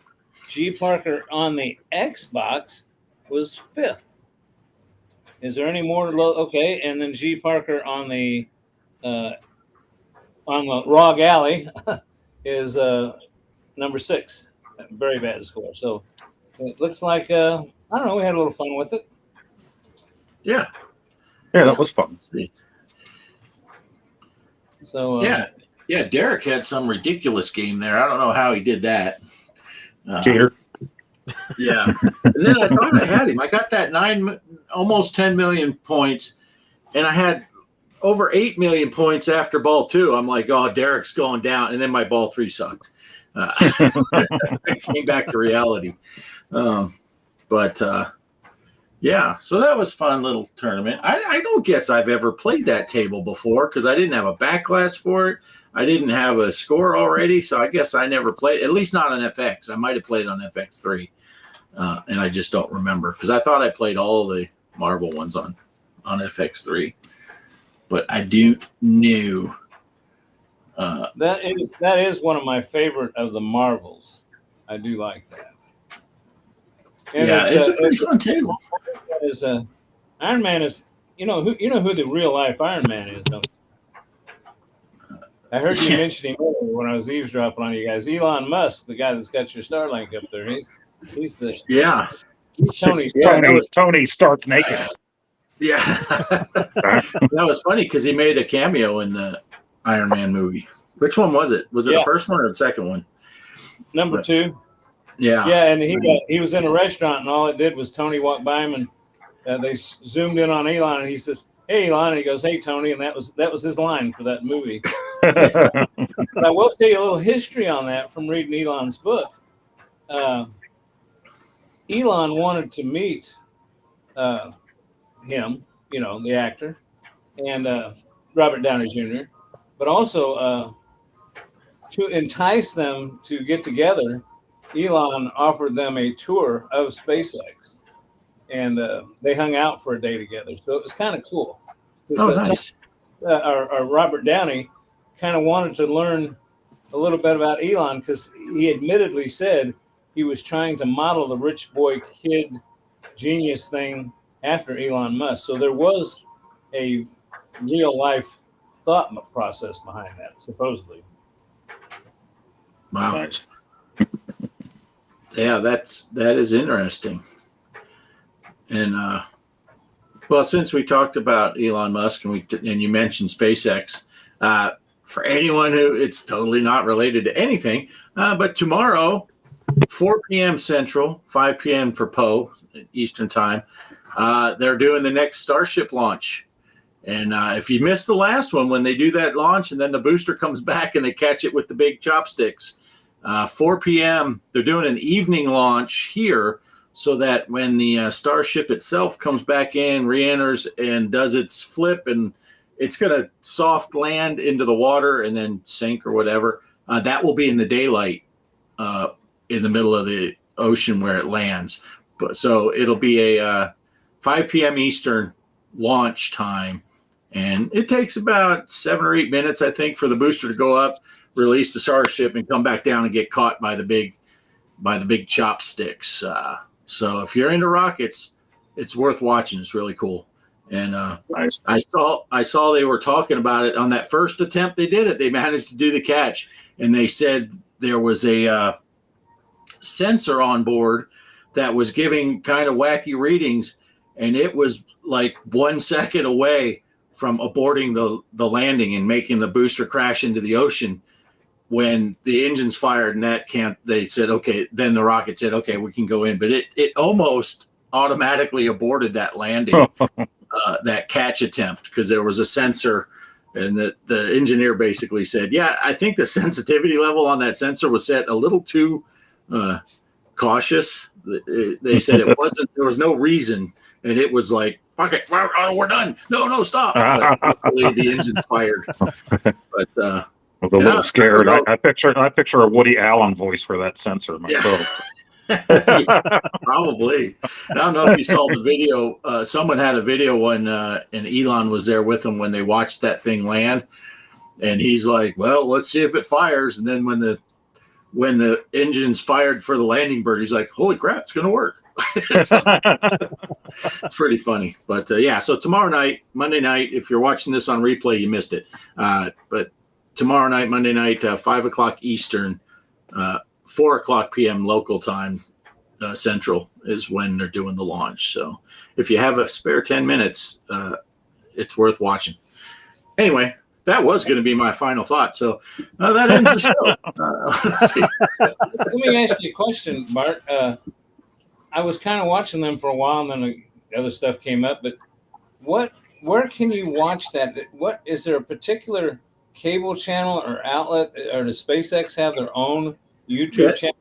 G.Parker on the Xbox was 5th. Is there any more? Okay, and then G.Parker on the Rog Alley is number 6. Very bad score. So it looks like I don't know. We had a little fun with it. Yeah, that was fun. So yeah. Derek had some ridiculous game there. I don't know how he did that. Cheater. Yeah, and then I thought I had him. I got that almost 10 million points, and I had over 8 million points after ball 2. I'm like, oh, Derek's going down, and then my ball 3 sucked. I came back to reality. Yeah, so that was a fun little tournament. I don't guess I've ever played that table before because I didn't have a backlash for it. I didn't have a score already, so I guess I never played, at least not on FX. I might have played on FX3, and I just don't remember because I thought I played all the Marvel ones on FX3, but I don't know. that is one of my favorite of the Marvels. I do like that. And yeah, it's a pretty fun table. Iron Man is you know who the real life Iron Man is, don't you? I heard you mention him earlier when I was eavesdropping on you guys. Elon Musk, the guy that's got your Starlink up there, he's the Tony Stark naked. Yeah, that was funny because he made a cameo in the Iron Man movie. Which one was it? Was it the first one or the second one? Number 2. Yeah, and he was in a restaurant, and all it did was Tony walked by him, and they zoomed in on Elon, and he says, "Hey, Elon," and he goes, "Hey, Tony," and that was his line for that movie. But I will tell you a little history on that from reading Elon's book. Elon Elon wanted to meet him, the actor, and Robert Downey Jr., but also to entice them to get together, Elon offered them a tour of SpaceX, and they hung out for a day together. So it was kind of cool. Nice. Our Robert Downey kind of wanted to learn a little bit about Elon because he admittedly said he was trying to model the rich boy kid genius thing after Elon Musk. So there was a real life thought process behind that, supposedly. Wow. Nice. Yeah, that is interesting. And well, since we talked about Elon Musk and you mentioned SpaceX, for anyone who it's totally not related to anything, but tomorrow, 4 p.m. Central, 5 p.m. for Eastern time, they're doing the next Starship launch. And if you missed the last one, when they do that launch and then the booster comes back and they catch it with the big chopsticks, 4 p.m., they're doing an evening launch here so that when the Starship itself comes back in, re-enters, and does its flip, and it's going to soft land into the water and then sink or whatever, that will be in the daylight in the middle of the ocean where it lands. So it'll be a 5 p.m. Eastern launch time. And it takes about 7 or 8 minutes, I think, for the booster to go up, release the Starship, and come back down and get caught by the big chopsticks. So if you're into rockets, it's worth watching. It's really cool. And nice. I saw they were talking about it on that first attempt they did it. They managed to do the catch, and they said there was a sensor on board that was giving kind of wacky readings, and it was like 1 second away from aborting the landing and making the booster crash into the ocean. When the engines fired and they said, okay, then the rocket said, okay, we can go in. But it almost automatically aborted that landing, that catch attempt, because there was a sensor, and the engineer basically said, yeah, I think the sensitivity level on that sensor was set a little too cautious. They said it wasn't, there was no reason. And it was like, fuck it, we're done. No, stop. But the engine's fired. But I'm a little scared. I picture a Woody Allen voice for that sensor myself. Yeah, probably. I don't know if you saw the video. Someone had a video when and Elon was there with them when they watched that thing land, and he's like, "Well, let's see if it fires." And then when the engine's fired for the landing bird, he's like, "Holy crap, it's going to work!" It's pretty funny. But yeah, so tomorrow night, Monday night, if you're watching this on replay, you missed it. But tomorrow night, Monday night, 5 o'clock Eastern, 4 o'clock p.m. local time, Central, is when they're doing the launch. So if you have a spare 10 minutes, it's worth watching. Anyway, that was going to be my final thought. So that ends the show. Let me ask you a question, Bart. I was kind of watching them for a while, and then the other stuff came up. But where can you watch that? What is there a particular cable channel or outlet, or does SpaceX have their own YouTube channel?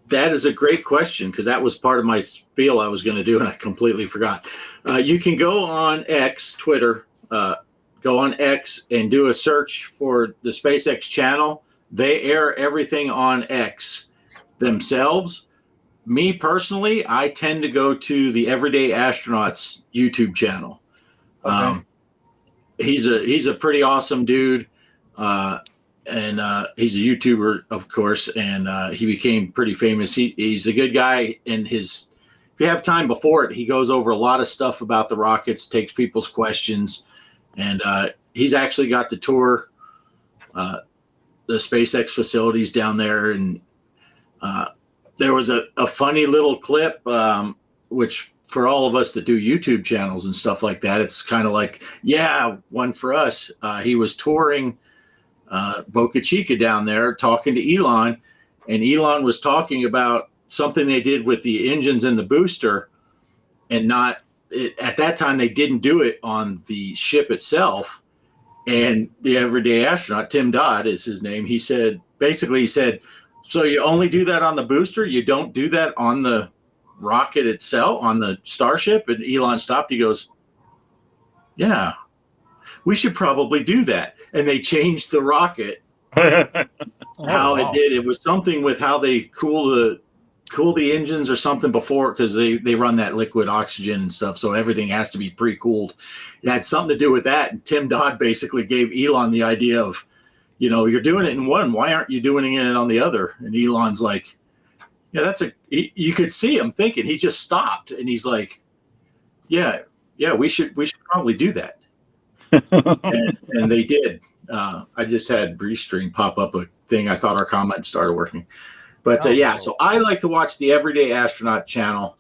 That is a great question, because that was part of my spiel I was going to do, and I completely forgot. You can go on X, Twitter, go on X and do a search for the SpaceX channel. They air everything on X themselves. Me personally, I tend to go to the Everyday Astronauts YouTube channel. Okay. He's a pretty awesome dude. And he's a YouTuber, of course, and he became pretty famous. He's a good guy, and if you have time before it, he goes over a lot of stuff about the rockets, takes people's questions, and he's actually got to tour the SpaceX facilities down there. And there was a funny little clip, which for all of us that do YouTube channels and stuff like that, it's kind of like, yeah, one for us. He was touring Boca Chica down there talking to Elon, and Elon was talking about something they did with the engines and the booster, and at that time they didn't do it on the ship itself. And the Everyday Astronaut, Tim Dodd is his name, he said, so you only do that on the booster, you don't do that on the rocket itself, on the Starship? And Elon stopped. He goes, yeah, we should probably do that. And they changed the rocket. It did. It was something with how they cool the engines or something before, because they run that liquid oxygen and stuff. So everything has to be pre-cooled. It had something to do with that. And Tim Dodd basically gave Elon the idea of, you're doing it in one. Why aren't you doing it on the other? And Elon's like, yeah, you could see him thinking. He just stopped and he's like, yeah, we should probably do that. and they did. I just had Restream pop up a thing. I thought our comment started working. But so I like to watch the Everyday Astronaut channel,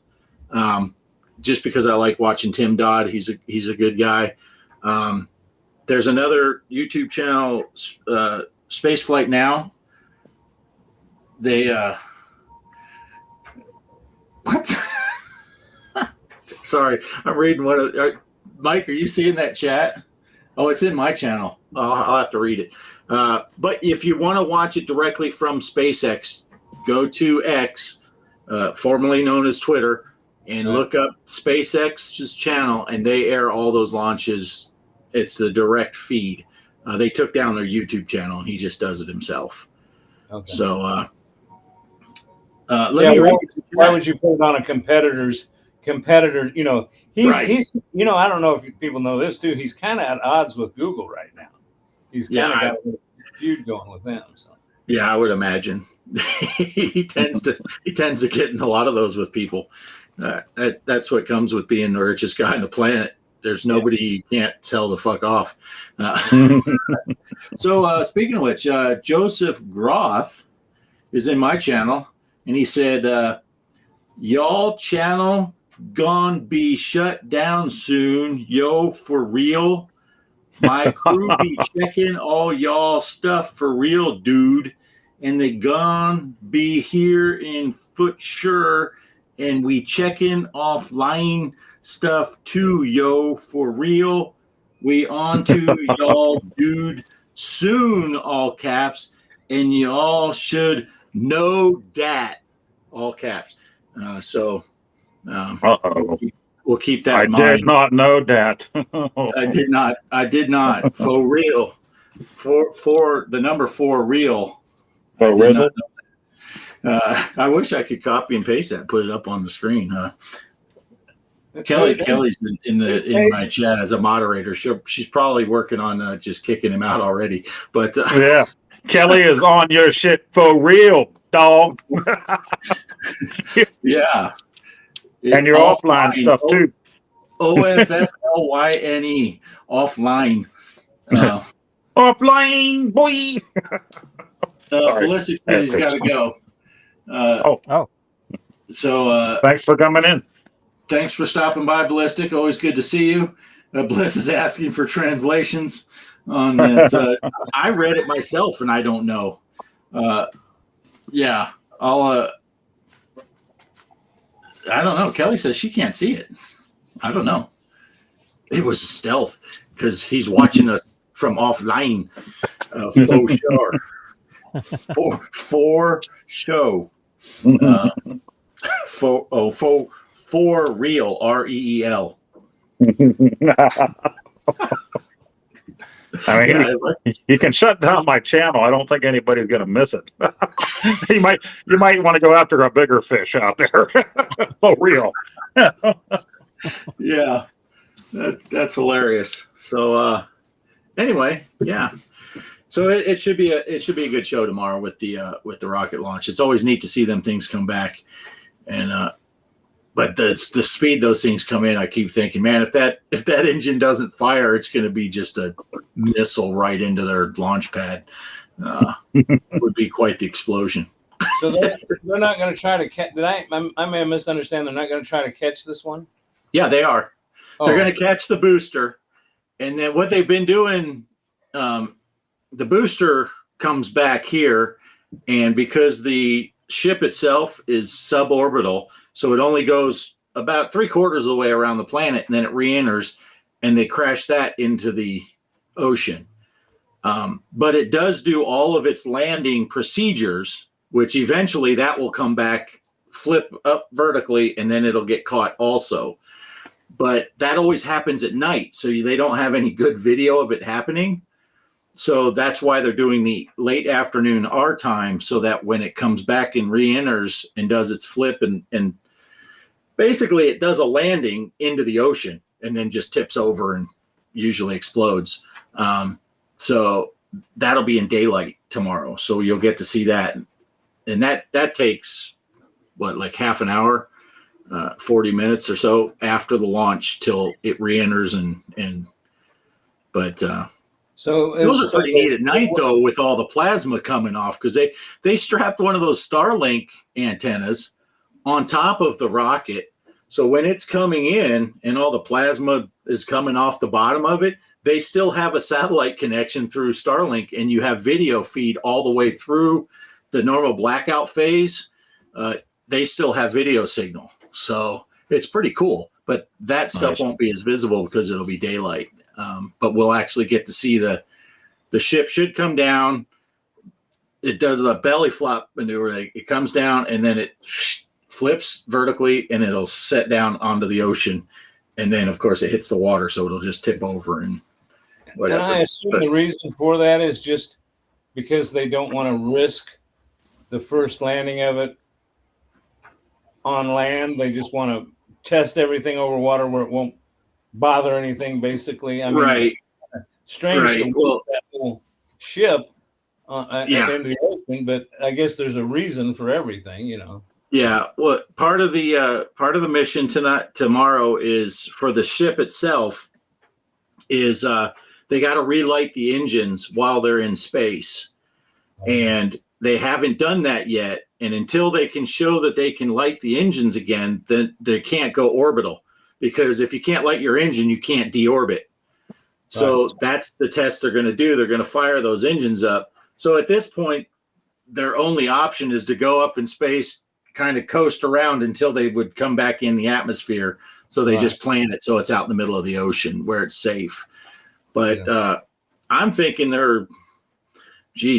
just because I like watching Tim Dodd. He's a good guy. There's another YouTube channel, Spaceflight Now. They what? Sorry, I'm reading one of. Mike, are you seeing that chat? Oh, it's in my channel. I'll have to read it. But if you want to watch it directly from SpaceX, go to X, formerly known as Twitter, and look up SpaceX's channel, and they air all those launches. It's the direct feed. They took down their YouTube channel, and he just does it himself. Okay. So let me read. Why would you put it on a competitor? He's I don't know if people know this too. He's kind of at odds with Google right now. He's kind of got a feud going with them. So yeah, I would imagine. he tends to get in a lot of those with people. That's what comes with being the richest guy on the planet. There's nobody you can't tell the fuck off. So speaking of which, Joseph Groth is in my channel, and he said, y'all channel gonna be shut down soon, yo, for real. My crew be checking all y'all stuff for real, dude. And they gonna be here in foot sure, and we checking offline stuff too, yo, for real. We on to y'all, dude, soon, all caps, and y'all should know that, all caps. We'll keep that in mind. I did not know that. I did not. For real. For the number 4 real. For real? I wish I could copy and paste that and put it up on the screen. Kelly's in my chat as a moderator. She's probably working on just kicking him out already. But yeah, Kelly is on your shit for real, dog. Yeah. And your offline stuff too. OFFLYNE, offline. Offline, boy. Ballistic says he's got to go. So thanks for coming in. Thanks for stopping by, Ballistic. Always good to see you. Bliss is asking for translations on that. I read it myself, and I don't know. Yeah, I don't know. Kelly says she can't see it. I don't know. It was stealth because he's watching us from offline. For show. For real. REEL. I mean, you can shut down my channel. I don't think anybody's going to miss it. You might want to go after a bigger fish out there. For real. Yeah, that's hilarious. So anyway, yeah. So it should be a good show tomorrow with the rocket launch. It's always neat to see them things come back, and but the speed those things come in, I keep thinking, man, if that engine doesn't fire, it's going to be just a missile right into their launch pad. It would be quite the explosion. So they're not going to try to catch. I may have misunderstood. They're not going to try to catch this one. Yeah, they are. Oh. They're going to catch the booster, and then what they've been doing. The booster comes back here, and because the ship itself is suborbital, so it only goes about 3/4 of the way around the planet, and then it re-enters, and they crash that into the ocean. But it does do all of its landing procedures, which eventually that will come back flip up vertically, and then it'll get caught also. But that always happens at night, so they don't have any good video of it happening. So that's why they're doing the late afternoon our time, so that when it comes back and re-enters and does its flip and basically it does a landing into the ocean and then just tips over and usually explodes. So that'll be in daylight tomorrow. So you'll get to see that. And that takes like half an hour, 40 minutes or so after the launch till it re-enters so those are pretty neat at night though, with all the plasma coming off, because they strapped one of those Starlink antennas on top of the rocket. So when it's coming in and all the plasma is coming off the bottom of it, they still have a satellite connection through Starlink, and you have video feed all the way through the normal blackout phase. They still have video signal. So it's pretty cool, but that stuff won't be as visible because it'll be daylight. But we'll actually get to see the ship should come down. It does a belly flop maneuver. It comes down and then it flips vertically and it'll set down onto the ocean. And then of course it hits the water. So it'll just tip over and whatever. And I assume the reason for that is just because they don't want to risk the first landing of it on land. They just want to test everything over water where it won't bother anything, basically. I mean, right. It's strange to move that whole ship at the end of the ocean, but I guess there's a reason for everything, you know. Yeah, well, part of the mission tomorrow is for the ship itself is they got to relight the engines while they're in space, and they haven't done that yet. And until they can show that they can light the engines again, then they can't go orbital, because if you can't light your engine, you can't deorbit. So that's the test they're going to do. They're going to fire those engines up. So at this point, their only option is to go up in space, kind of coast around until they would come back in the atmosphere. So they just plan it so it's out in the middle of the ocean where it's safe. But I'm thinking they're,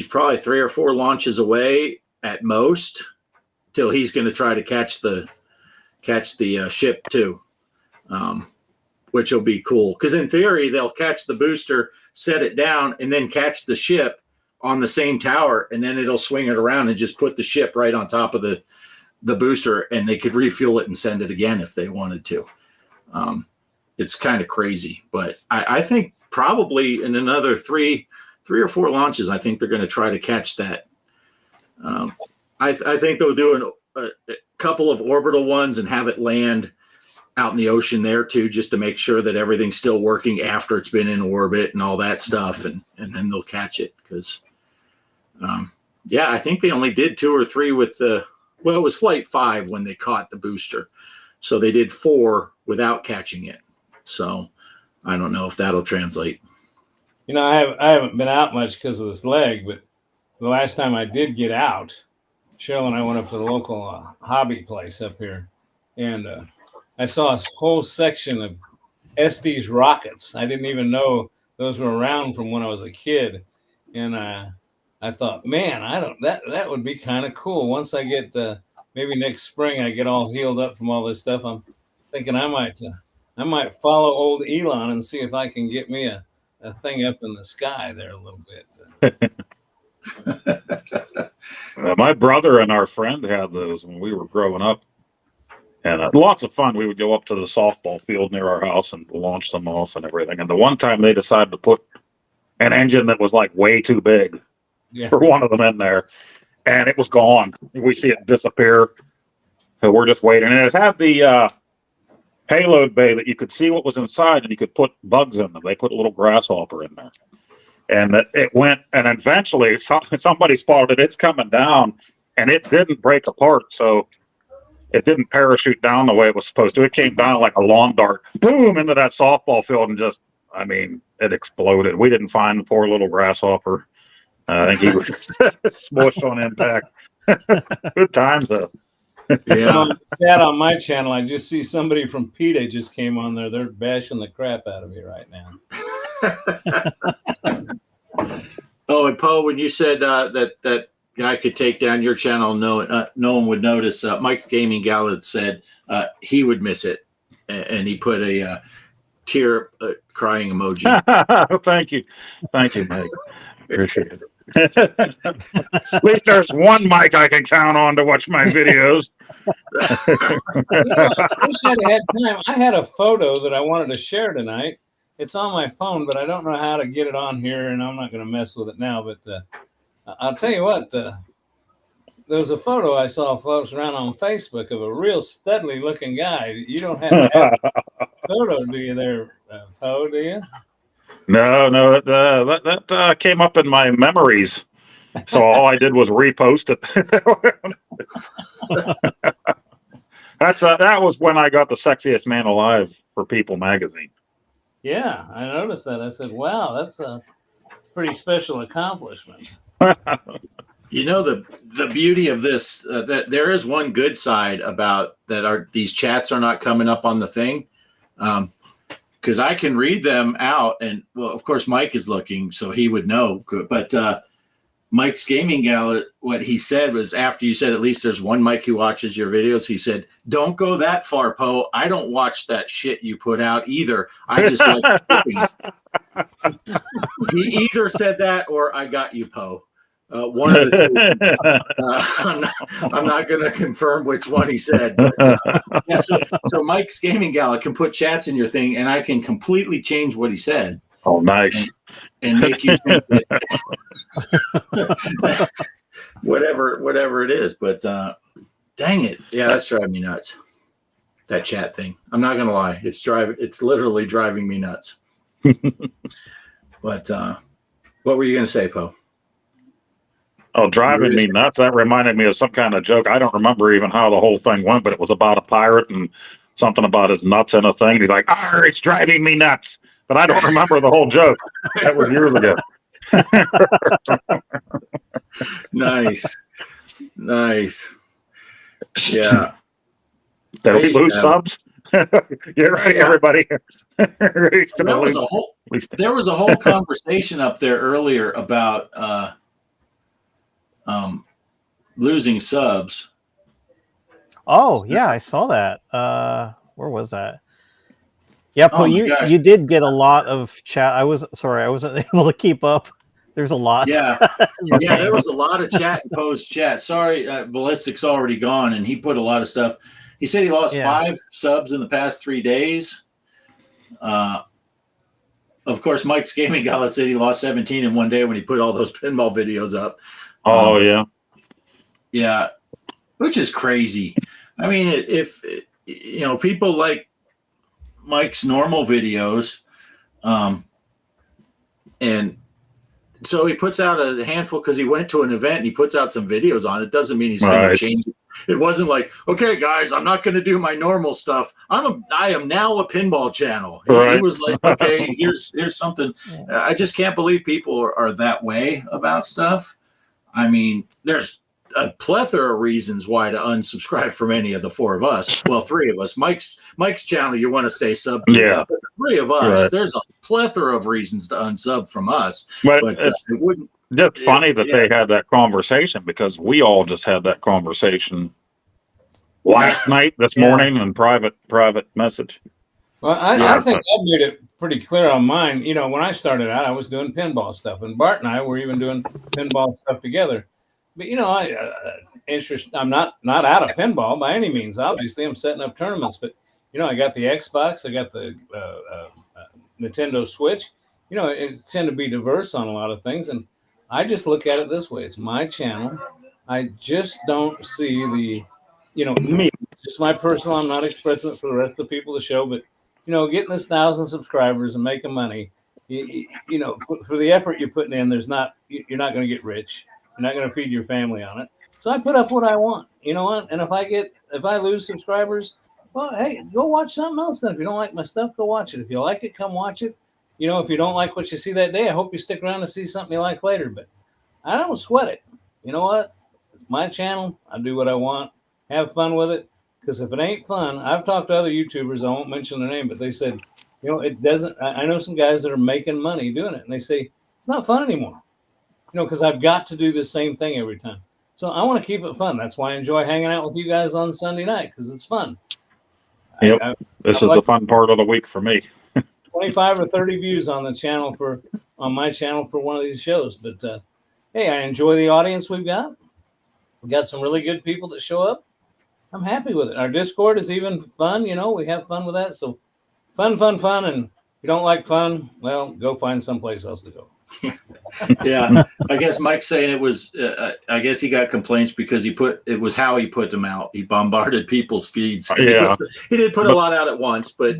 probably 3 or 4 launches away at most till he's going to try to catch the ship too, which will be cool. Because in theory, they'll catch the booster, set it down, and then catch the ship on the same tower, and then it'll swing it around and just put the ship right on top of the booster, and they could refuel it and send it again if they wanted to. It's kind of crazy, but I think probably in another 3 or 4 launches, I think they're going to try to catch that. I think they'll do a couple of orbital ones and have it land out in the ocean there too, just to make sure that everything's still working after it's been in orbit and all that stuff, and then they'll catch it. Because I think they only did 2 or 3 with it was flight 5 when they caught the booster, so they did 4 without catching it. So I don't know if that'll translate. You know, I haven't been out much because of this leg, but the last time I did get out, Cheryl and I went up to the local hobby place up here, and I saw a whole section of Estes rockets. I didn't even know those were around from when I was a kid, and I thought, man, that would be kind of cool. Once I get maybe next spring, I get all healed up from all this stuff. I'm thinking I might follow old Elon and see if I can get me a thing up in the sky there a little bit. My brother and our friend had those when we were growing up, and lots of fun. We would go up to the softball field near our house and launch them off and everything. And the one time they decided to put an engine that was like way too big for one of them in there, and it was gone. We see it disappear. So we're just waiting. And it had the payload bay that you could see what was inside, and you could put bugs in them. They put a little grasshopper in there. And it went, and eventually somebody spotted it. It's coming down, and it didn't break apart. So it didn't parachute down the way it was supposed to. It came down like a lawn dart, boom, into that softball field, and it exploded. We didn't find the poor little grasshopper. I think he was smushed on impact. Good times, though. Yeah. On my channel, I just see somebody from PETA just came on there. They're bashing the crap out of me right now. Oh, and Poe, when you said that guy could take down your channel, no one would notice. Mike Gaming Gallant said he would miss it, and he put a tear crying emoji. Thank you, Mike. Appreciate it. At least there's one Mike I can count on to watch my videos. I wish I'd had time. I had a photo that I wanted to share tonight. It's on my phone, but I don't know how to get it on here, and I'm not going to mess with it now. But I'll tell you what, there was a photo I saw folks around on Facebook of a real studly looking guy. You don't have to have a photo, do you there, Poe, do you? No, that came up in my memories. So all I did was repost it. That was when I got the Sexiest Man Alive for People magazine. Yeah, I noticed that. I said, wow, that's a pretty special accomplishment. You know, the beauty of this, that there is one good side about that these chats are not coming up on the thing. Because I can read them out, and well, of course, Mike is looking, so he would know. But Mike's Gaming Gala, what he said was, after you said at least there's one Mike who watches your videos, he said, "Don't go that far, Poe. I don't watch that shit you put out either. I just like He either said that or I got you, Poe. One of the two. I'm not going to confirm which one he said. But, yeah, so Mike's Gaming Gala can put chats in your thing, and I can completely change what he said. Oh, nice. And make you think that whatever it is. But dang it. Yeah, that's driving me nuts. That chat thing. I'm not going to lie. It's literally driving me nuts. But what were you going to say, Poe? Oh, driving me nuts. That reminded me of some kind of joke. I don't remember even how the whole thing went, but it was about a pirate and something about his nuts in a thing. He's like, it's driving me nuts. But I don't remember the whole joke. That was years ago. Nice. Yeah. Did we lose subs? Get ready, everybody. There was a whole conversation up there earlier about losing subs. Oh yeah, I saw that. Where was that? Yeah, Paul, you did get a lot of chat. I wasn't able to keep up. There's a lot. Yeah, yeah, there was a lot of chat and post chat. Sorry, Ballistic's already gone, and he put a lot of stuff. He said he lost 5 subs in the past 3 days. Of course, Mike's Gaming Gala said he lost 17 in one day when he put all those pinball videos up. Oh, yeah. Yeah, which is crazy. I mean, if people like Mike's normal videos, and so he puts out a handful because he went to an event and he puts out some videos on it. Doesn't mean he's going to change it. It wasn't like, okay, guys, I'm not going to do my normal stuff. I am now a pinball channel. He was like, okay, here's something. I just can't believe people are that way about stuff. I mean, there's a plethora of reasons why to unsubscribe from any of the 4 of us. Well, 3 of us. Mike's channel, you want to stay sub to. Yeah. But the 3 of us, there's a plethora of reasons to unsub from us. But it wouldn't. Just funny that they had that conversation, because we all just had that conversation last night, this morning, and private message. Well, I think I made it pretty clear on mine. When I started out, I was doing pinball stuff, and Bart and I were even doing pinball stuff together. But I'm not out of pinball by any means. Obviously, I'm setting up tournaments, but I got the Xbox, I got the Nintendo Switch. It tend to be diverse on a lot of things, and I just look at it this way: it's my channel. I just don't see me. It's just my personal. I'm not expressing it for the rest of the people of the show, but getting this 1,000 subscribers and making money. For the effort you're putting in, you're not going to get rich. You're not going to feed your family on it. So I put up what I want. You know what? And if I lose subscribers, well, hey, go watch something else then. If you don't like my stuff, go watch it. If you like it, come watch it. If you don't like what you see that day, I hope you stick around to see something you like later. But I don't sweat it. You know what? It's my channel. I do what I want. Have fun with it. Because if it ain't fun, I've talked to other YouTubers. I won't mention their name, but they said, it doesn't. I know some guys that are making money doing it, and they say it's not fun anymore. because I've got to do the same thing every time. So I want to keep it fun. That's why I enjoy hanging out with you guys on Sunday night, because it's fun. Yep. This is the fun part of the week for me. 25 or 30 views on my channel for one of these shows. But hey, I enjoy the audience we've got. We've got some really good people that show up. I'm happy with it. Our Discord is even fun. We have fun with that. So fun. And if you don't like fun, well, go find someplace else to go. Yeah, I guess Mike's saying it was. I guess he got complaints because it was how he put them out. He bombarded people's feeds. Yeah, he did put a lot out at once, but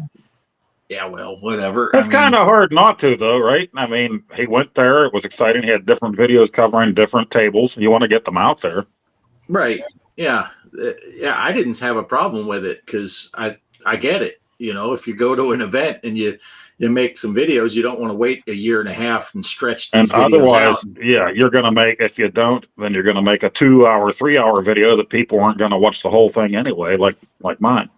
yeah, well, whatever. It's kind of hard not to, though, right? I mean, he went there. It was exciting. He had different videos covering different tables. You want to get them out there, right? Yeah, yeah. I didn't have a problem with it because I get it. If you go to an event and you make some videos, you don't want to wait a year and a half and stretch these videos otherwise, out. yeah, you're going to make, if you don't, then you're going to make a 2-hour, 3-hour video that people aren't going to watch the whole thing anyway, like mine.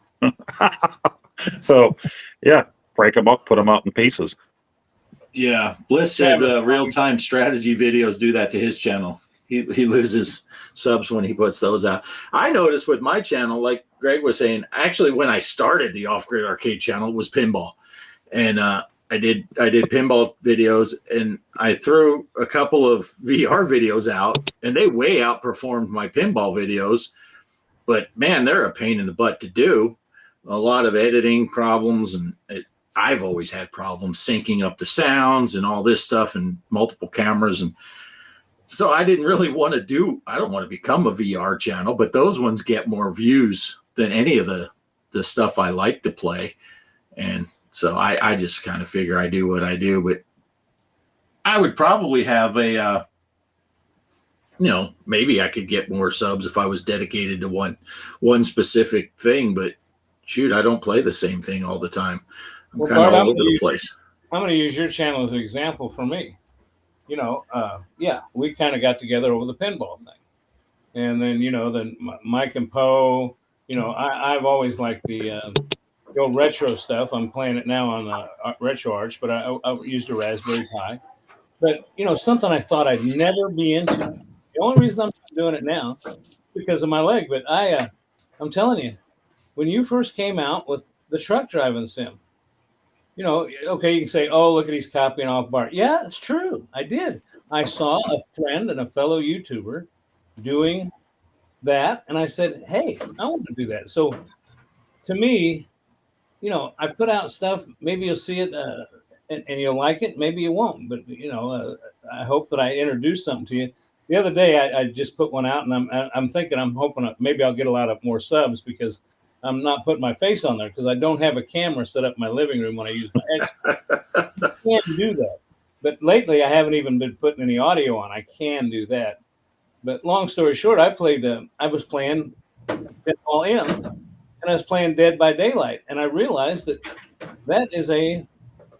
So, yeah, break them up, put them out in pieces. Yeah, Bliss said real-time strategy videos do that to his channel. He loses subs when he puts those out. I noticed with my channel, like Greg was saying, actually when I started the Off-Grid Arcade channel, it was pinball. And I did pinball videos, and I threw a couple of VR videos out, and they way outperformed my pinball videos. But man, they're a pain in the butt to do. A lot of editing problems, and I've always had problems syncing up the sounds and all this stuff, and multiple cameras. And so I didn't really want to I don't want to become a VR channel, but those ones get more views than any of the stuff I like to play. And so I just kind of figure I do what I do, but I would probably have maybe I could get more subs if I was dedicated to one specific thing, but shoot, I don't play the same thing all the time. I'm kind of all over the place. I'm going to use your channel as an example for me. Yeah, we kind of got together over the pinball thing. And then, then Mike and Poe, I've always liked the old retro stuff. I'm playing it now on Retro Arch, but I used a Raspberry Pi. But, something I thought I'd never be into. The only reason I'm doing it now is because of my leg. But I'm telling you, when you first came out with the truck driving sim, okay, you can say, oh, look at he's copying off Bart. Yeah, it's true. I did. I saw a friend and a fellow YouTuber doing that, and I said, hey, I want to do that. So to me, I put out stuff. Maybe you'll see it and you'll like it. Maybe you won't. But, I hope that I introduce something to you. The other day, I just put one out, and I'm thinking, I'm hoping maybe I'll get a lot of more subs because I'm not putting my face on there because I don't have a camera set up in my living room when I use my Xbox. I can't do that. But lately, I haven't even been putting any audio on. I can do that. But long story short, I was playing Pinball M, and I was playing Dead by Daylight, and I realized that is a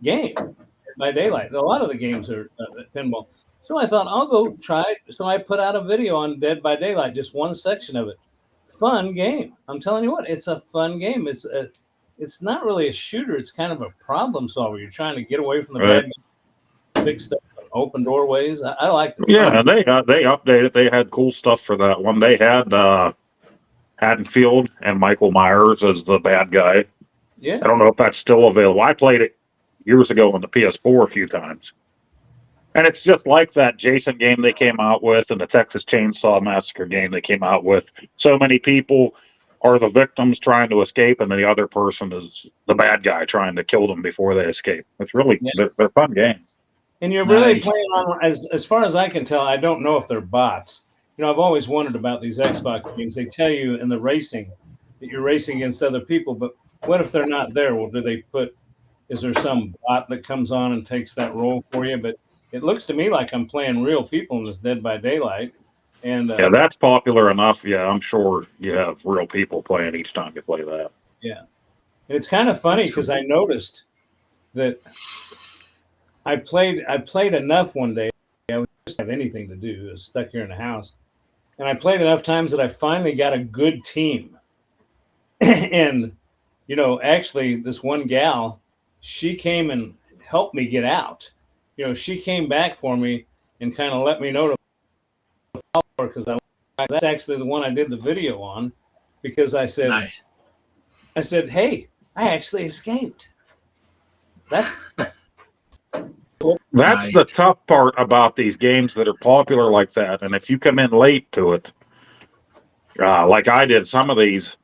game, Dead by Daylight. A lot of the games are pinball. So I thought, I'll go try it. So I put out a video on Dead by Daylight, just one section of it. Fun game. I'm telling you what, it's a fun game. It's not really a shooter. It's kind of a problem solver. You're trying to get away from the big stuff, open doorways. I like it. Yeah, and they updated. They had cool stuff for that one. They had Haddonfield and Michael Myers as the bad guy. Yeah. I don't know if that's still available. I played it years ago on the PS4 a few times. And it's just like that Jason game they came out with and the Texas Chainsaw Massacre game they came out with. So many people are the victims trying to escape, and then the other person is the bad guy trying to kill them before they escape. It's really they're fun games. And you're really playing on, as far as I can tell, I don't know if they're bots. I've always wondered about these Xbox games. They tell you in the racing that you're racing against other people, but what if they're not there? Well, is there some bot that comes on and takes that role for you? But it looks to me like I'm playing real people in this Dead by Daylight. And yeah, that's popular enough. Yeah, I'm sure you have real people playing each time you play that. Yeah. And it's kind of funny because I noticed that I played enough one day. I just didn't have anything to do. I was stuck here in the house. And I played enough times that I finally got a good team. And, actually this one gal, she came and helped me get out. She came back for me, and kind of let me know to follow because that's actually the one I did the video on because I said, Nice. I said, hey, I actually escaped. That's That's Nice. the tough part about these games that are popular like that. And if you come in late to it, like I did, some of these,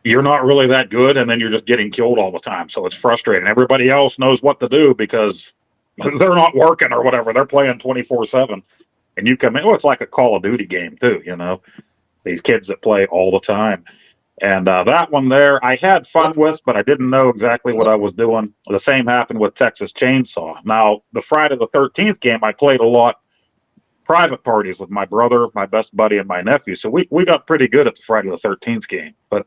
you're not really that good, and then you're just getting killed all the time. So it's frustrating. Everybody else knows what to do because they're not working or whatever. They're playing 24/7, and you come in. Well, it's like a Call of Duty game too. You know, these kids that play all the time. And that one there, I had fun with, but I didn't know exactly what I was doing. The same happened with Texas Chainsaw. Now, the Friday the 13th game, I played a lot private parties with my brother, my best buddy, and my nephew. So we got pretty good at the Friday the 13th game. But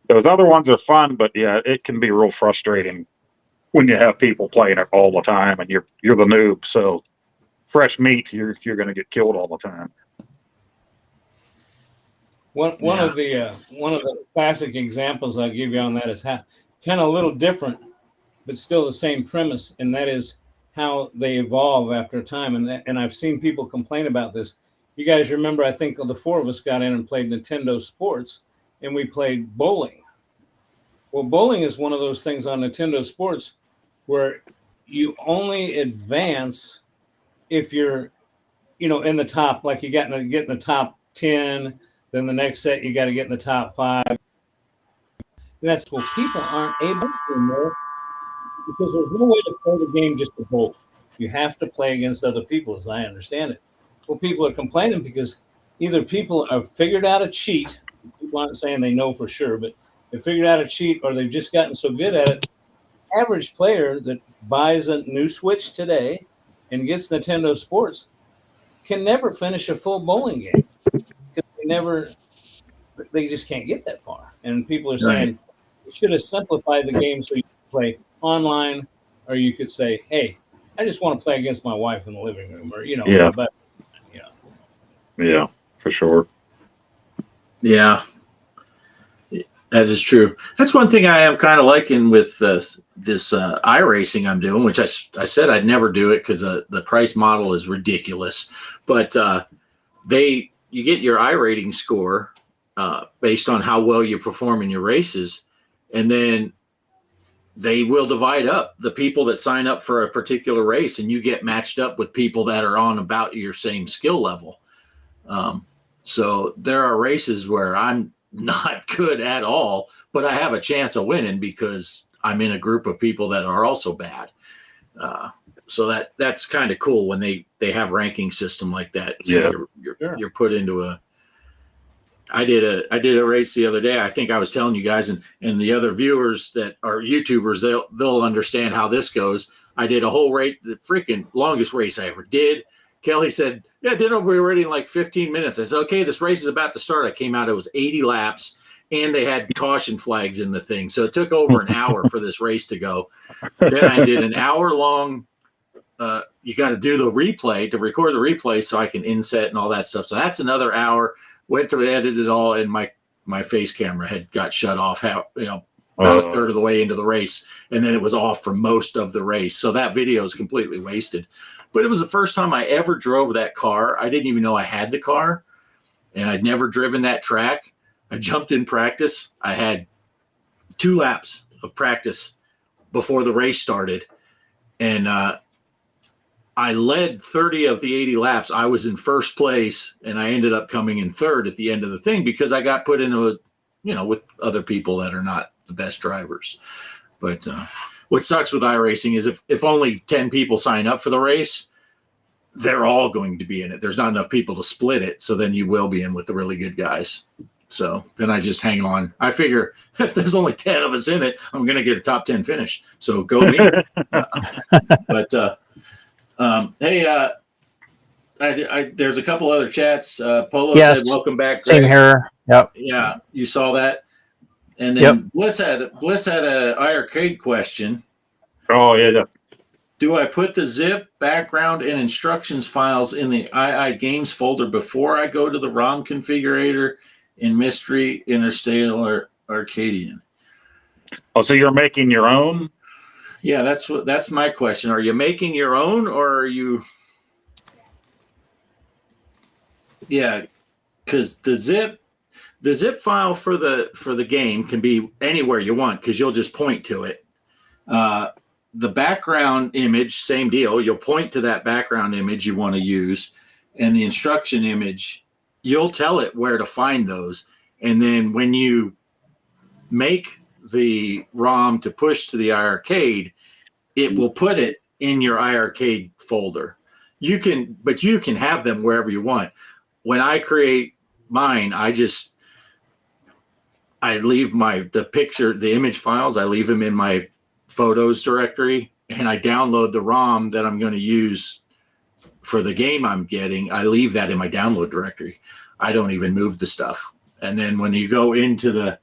those other ones are fun, but yeah, it can be real frustrating when you have people playing it all the time and you're the noob. So fresh meat, you're going to get killed all the time. one of the classic examples I'll give you on that is how kind of a little different, but still the same premise, and that is how they evolve after time. And I've seen people complain about this. You guys remember? I think the four of us got in and played Nintendo Sports, and we played bowling. Well, bowling is one of those things on Nintendo Sports where you only advance if you're, in the top, like you get in the top 10. Then the next set, you got to get in the top 5. That's what people aren't able to anymore because there's no way to play the game just to bowl. You have to play against other people, as I understand it. Well, people are complaining because either people have figured out a cheat. People aren't saying they know for sure, but they figured out a cheat, or they've just gotten so good at it. Average player that buys a new Switch today and gets Nintendo Sports can never finish a full bowling game. They just can't get that far. And people are saying you should have simplified the game so you could play online, or you could say, hey, I just want to play against my wife in the living room, or Yeah, for sure. Yeah, that is true. That's one thing I am kind of liking with this iRacing I'm doing, which I said I'd never do it because the price model is ridiculous. But you get your iRating score based on how well you perform in your races, and then they will divide up the people that sign up for a particular race, and you get matched up with people that are on about your same skill level. So there are races where I'm not good at all, but I have a chance of winning because I'm in a group of people that are also bad. So that's kind of cool when they have ranking system like that. So you're put into I did a race the other day. I think I was telling you guys and the other viewers that are YouTubers, they'll understand how this goes. I did a whole race, the freaking longest race I ever did. Kelly said, yeah, dinner we were ready in like 15 minutes. I said, okay, this race is about to start. I came out, it was 80 laps, and they had caution flags in the thing. So it took over an hour for this race to go. Then I did an hour long. You got to do the replay, to record the replay so I can inset and all that stuff. So that's another hour. Went to edit it all, and my face camera had got shut off, about a third of the way into the race, and then it was off for most of the race. So that video is completely wasted. But it was the first time I ever drove that car. I didn't even know I had the car, and I'd never driven that track. I jumped in practice. I had 2 laps of practice before the race started, and I led 30 of the 80 laps. I was in first place, and I ended up coming in third at the end of the thing because I got put into with other people that are not the best drivers. But what sucks with iRacing is if only 10 people sign up for the race, they're all going to be in it. There's not enough people to split it, so then you will be in with the really good guys. So then I just hang on. I figure if there's only 10 of us in it, I'm going to get a top 10 finish. So go me. Hey, there's a couple other chats. Polo said, welcome back, Greg. Same here. Yep. Yeah, you saw that. And then Bliss had a iArcade question. Oh, yeah. Do I put the zip, background, and instructions files in the II Games folder before I go to the ROM configurator in Mystery, Interstellar, Arcadian? Oh, so you're making your own? Yeah, that's my question. Are you making your own, or are you? Yeah, because the zip file for the game can be anywhere you want because you'll just point to it. The background image, same deal. You'll point to that background image you want to use, and the instruction image, you'll tell it where to find those. And then when you make the ROM to push to the iArcade, it will put it in your iArcade folder. You can have them wherever you want. When I create mine, I leave the image files, I leave them in my photos directory, and I download the ROM that I'm going to use for the game I'm getting. I leave that in my download directory. I don't even move the stuff. And then when you go into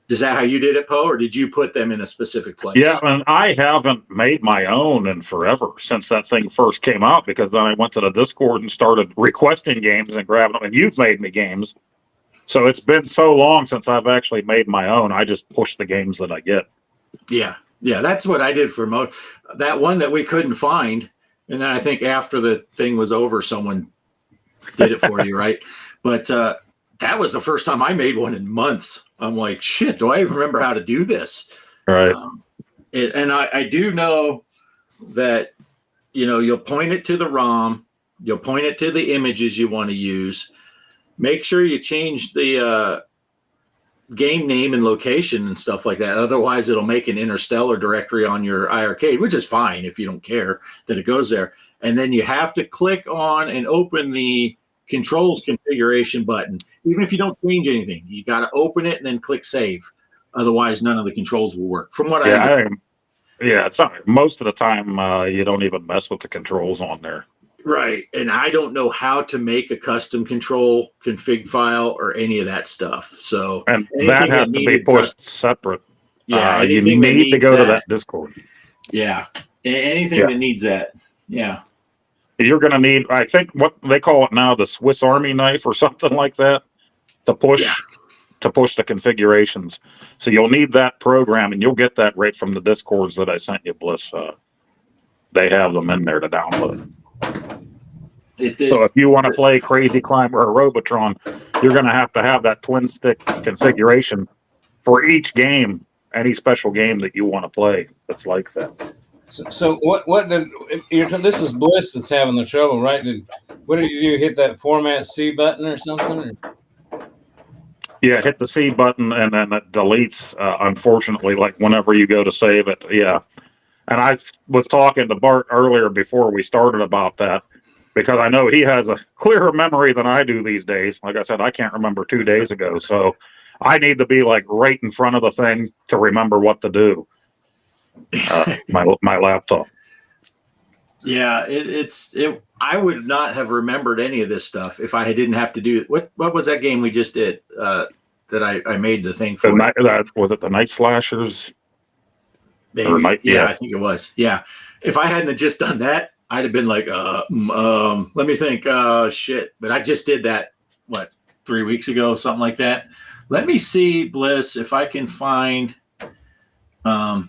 is that how you did it, Poe, or did you put them in a specific place? Yeah, and I haven't made my own in forever since that thing first came out, because then I went to the Discord and started requesting games and grabbing them, and you've made me games. So it's been so long since I've actually made my own. I just push the games that I get. Yeah, that's what I did for that one that we couldn't find. And then I think after the thing was over, someone did it for you, right? But that was the first time I made one in months. I'm like, shit, do I even remember how to do this? Right. And I do know that, you'll point it to the ROM, you'll point it to the images you want to use. Make sure you change the game name and location and stuff like that. Otherwise, it'll make an interstellar directory on your iArcade, which is fine if you don't care that it goes there. And then you have to click on and open the controls configuration button. Even if you don't change anything, you got to open it and then click save. Otherwise, none of the controls will work. From what it's not, most of the time you don't even mess with the controls on there. Right. And I don't know how to make a custom control config file or any of that stuff. So, and that has to be pushed separate. Yeah. You need to go to that Discord. Yeah. Anything that needs that. Yeah. You're going to need, I think, what they call it now, the Swiss Army knife or something like that, to push the configurations. So you'll need that program, and you'll get that right from the Discords that I sent you, Bliss. They have them in there to download. So if you want to play Crazy Climber or Robotron, you're going to have that twin stick configuration for each game, any special game that you want to play that's like that. So what did this is Bliss that's having the trouble, right? What did you do? Hit that Format C button or something? Yeah, hit the C button and then it deletes. Unfortunately, like whenever you go to save it, yeah. And I was talking to Bart earlier before we started about that, because I know he has a clearer memory than I do these days. Like I said, I can't remember 2 days ago, so I need to be like right in front of the thing to remember what to do. My laptop. Yeah, I would not have remembered any of this stuff if I didn't have to do it. What was that game we just did that I made the thing for? Was it the Night Slashers? Maybe. I think it was. Yeah. If I hadn't just done that, I'd have been like, let me think. Shit. But I just did that, 3 weeks ago, something like that. Let me see, Bliss, if I can find that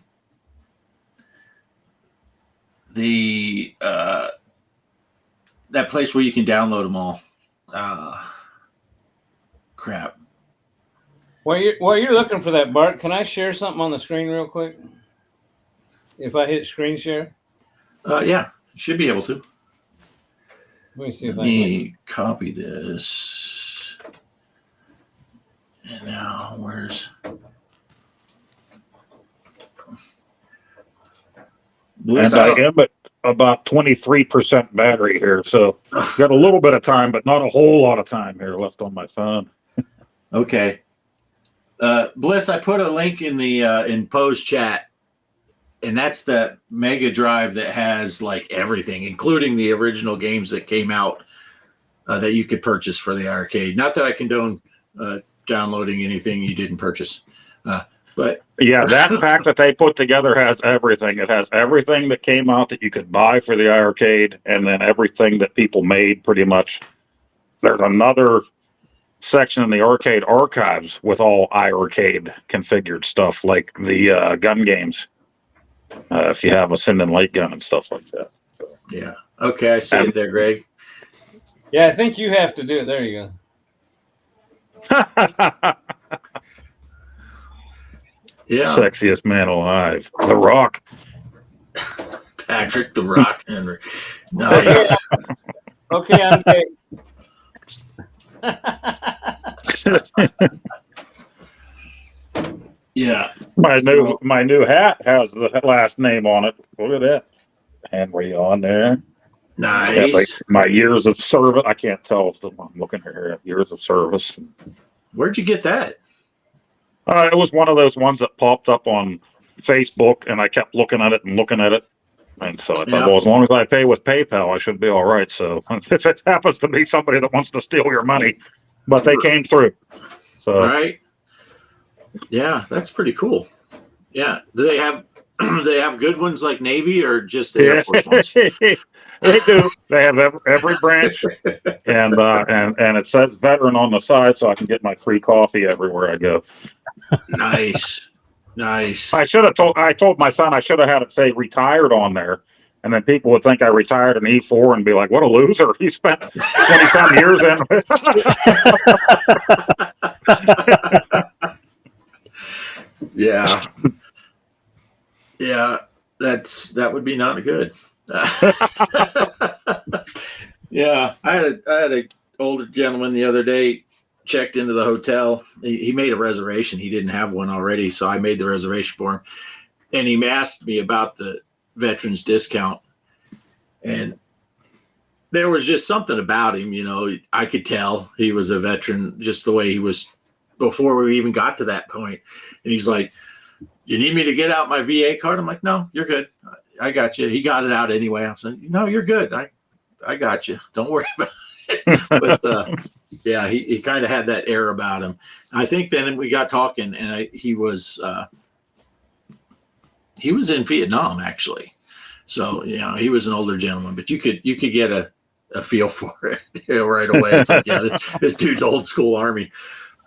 place where you can download them all. Crap. While you're looking for that, Bart, can I share something on the screen real quick? If I hit screen share? Yeah, should be able to. Let me see if Let me copy this. And now where's Bliss? And I am at about 23% battery here, so got a little bit of time, but not a whole lot of time here left on my phone. Okay. Bliss, I put a link in the in Poe's chat, and that's the Mega Drive that has like everything, including the original games that came out that you could purchase for the arcade. Not that I condone downloading anything you didn't purchase, but yeah, that pack that they put together has everything. It has everything that came out that you could buy for the arcade, and then everything that people made pretty much. There's another section in the arcade archives with all iArcade configured stuff, like the gun games. If you have a Sin and Light gun and stuff like that. Yeah. Okay, I see it there, Greg. Yeah, I think you have to do it. There you go. Yeah. Sexiest man alive. The Rock. Patrick the Rock Henry. Nice. Okay, I'm gay. Yeah. My new hat has the last name on it. Look at that. Henry on there. Nice. Yeah, like my years of service. I can't tell if I'm looking here. Years of service. Where'd you get that? It was one of those ones that popped up on Facebook, and I kept looking at it and looking at it. And so I thought, well, as long as I pay with PayPal, I should be all right. So if it happens to be somebody that wants to steal your money, but they came through. So All right. Yeah, that's pretty cool. Yeah. Do they have good ones like Navy or just the Air Force ones? They do. They have every branch, and it says veteran on the side, so I can get my free coffee everywhere I go. Nice. I told my son I should have had it say retired on there, and then people would think I retired in E4 and be like, "What a loser! He spent 20-some years in." Yeah. Yeah, that would be not good. Yeah, I had an older gentleman the other day checked into the hotel. He made a reservation. He didn't have one already, so I made the reservation for him. And he asked me about the veterans discount. And there was just something about him, you know, I could tell he was a veteran just the way he was before we even got to that point. And he's like, "You need me to get out my VA card?" I'm like, "No, you're good. I got you." He got it out anyway. I'm saying, "No, you're good. I got you. Don't worry about it." But yeah, he kind of had that air about him. I think then we got talking, and he was in Vietnam actually. So you know, he was an older gentleman, but you could get a feel for it right away. It's like, yeah, this dude's old school Army.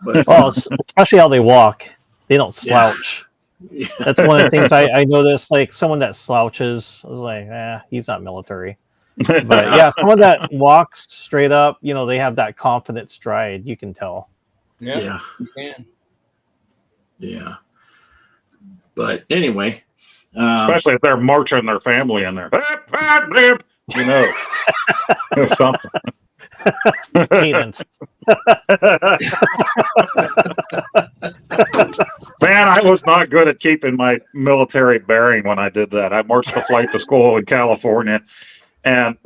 But well, especially how they walk, they don't slouch. Yeah. That's one of the things I noticed. Like someone that slouches, I was like, he's not military. But yeah, someone that walks straight up, you know, they have that confident stride. You can tell. Yeah, you can. Yeah. But anyway, Especially if they're marching their family in there, you know, or something. Cadence. Man, I was not good at keeping my military bearing when I did that. I marched the flight to school in California, and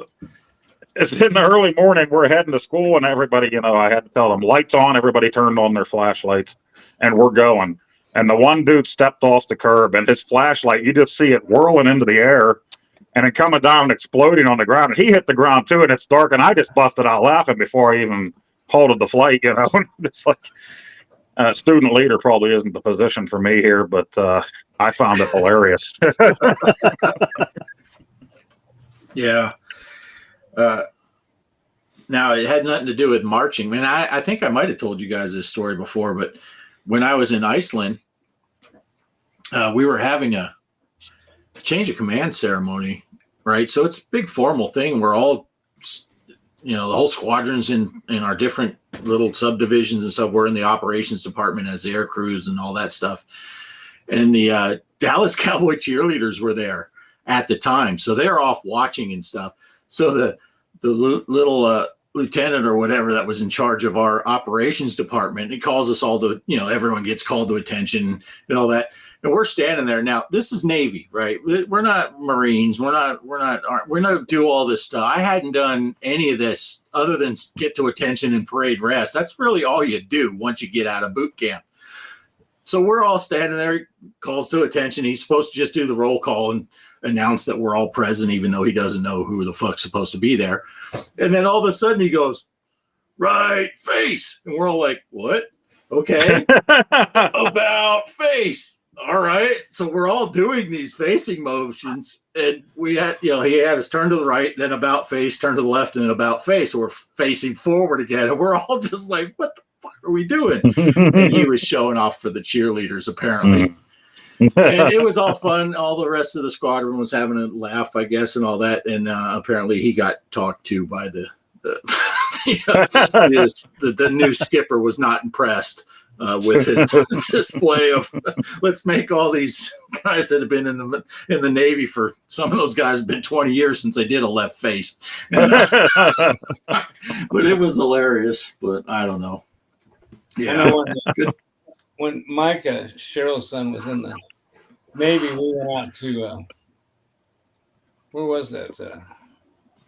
it's in the early morning. We're heading to school, and everybody, you know, I had to tell them, lights on. Everybody turned on their flashlights, and we're going. And the one dude stepped off the curb, and his flashlight, you just see it whirling into the air, and it coming down and exploding on the ground. And he hit the ground too, and it's dark, and I just busted out laughing before I even halted the flight. You know, it's like student leader probably isn't the position for me here, but I found it hilarious. yeah. Now it had nothing to do with marching. I mean, I think I might have told you guys this story before, but when I was in Iceland, we were having a change of command ceremony, right? So it's a big formal thing. We're all, you know, the whole squadron's in our different little subdivisions and stuff. We're in the operations department as the air crews and all that stuff. And the Dallas Cowboy cheerleaders were there at the time. So they're off watching and stuff. So the little lieutenant or whatever that was in charge of our operations department, he calls us all to, you know, everyone gets called to attention and all that. And we're standing there. Now, this is Navy, right? We're not Marines. We're not do all this stuff. I hadn't done any of this other than get to attention and parade rest. That's really all you do once you get out of boot camp. So we're all standing there, calls to attention. He's supposed to just do the roll call and announce that we're all present, even though he doesn't know who the fuck's supposed to be there. And then all of a sudden he goes, "Right face." And we're all like, "What? Okay." About face. All right. So we're all doing these facing motions, and we had, you know, he had us turn to the right, then about face, turn to the left, and then about face. So we're facing forward again. And we're all just like, "What the fuck are we doing?" And he was showing off for the cheerleaders, apparently. And it was all fun. All the rest of the squadron was having a laugh, I guess, and all that. And apparently he got talked to by the the new skipper was not impressed with his display of let's make all these guys that have been in the Navy for some of those guys have been 20 years since they did a left face. And, but it was hilarious, but I don't know. Yeah. I know when Micah, Cheryl's son, was in the Navy, we went out to where was that?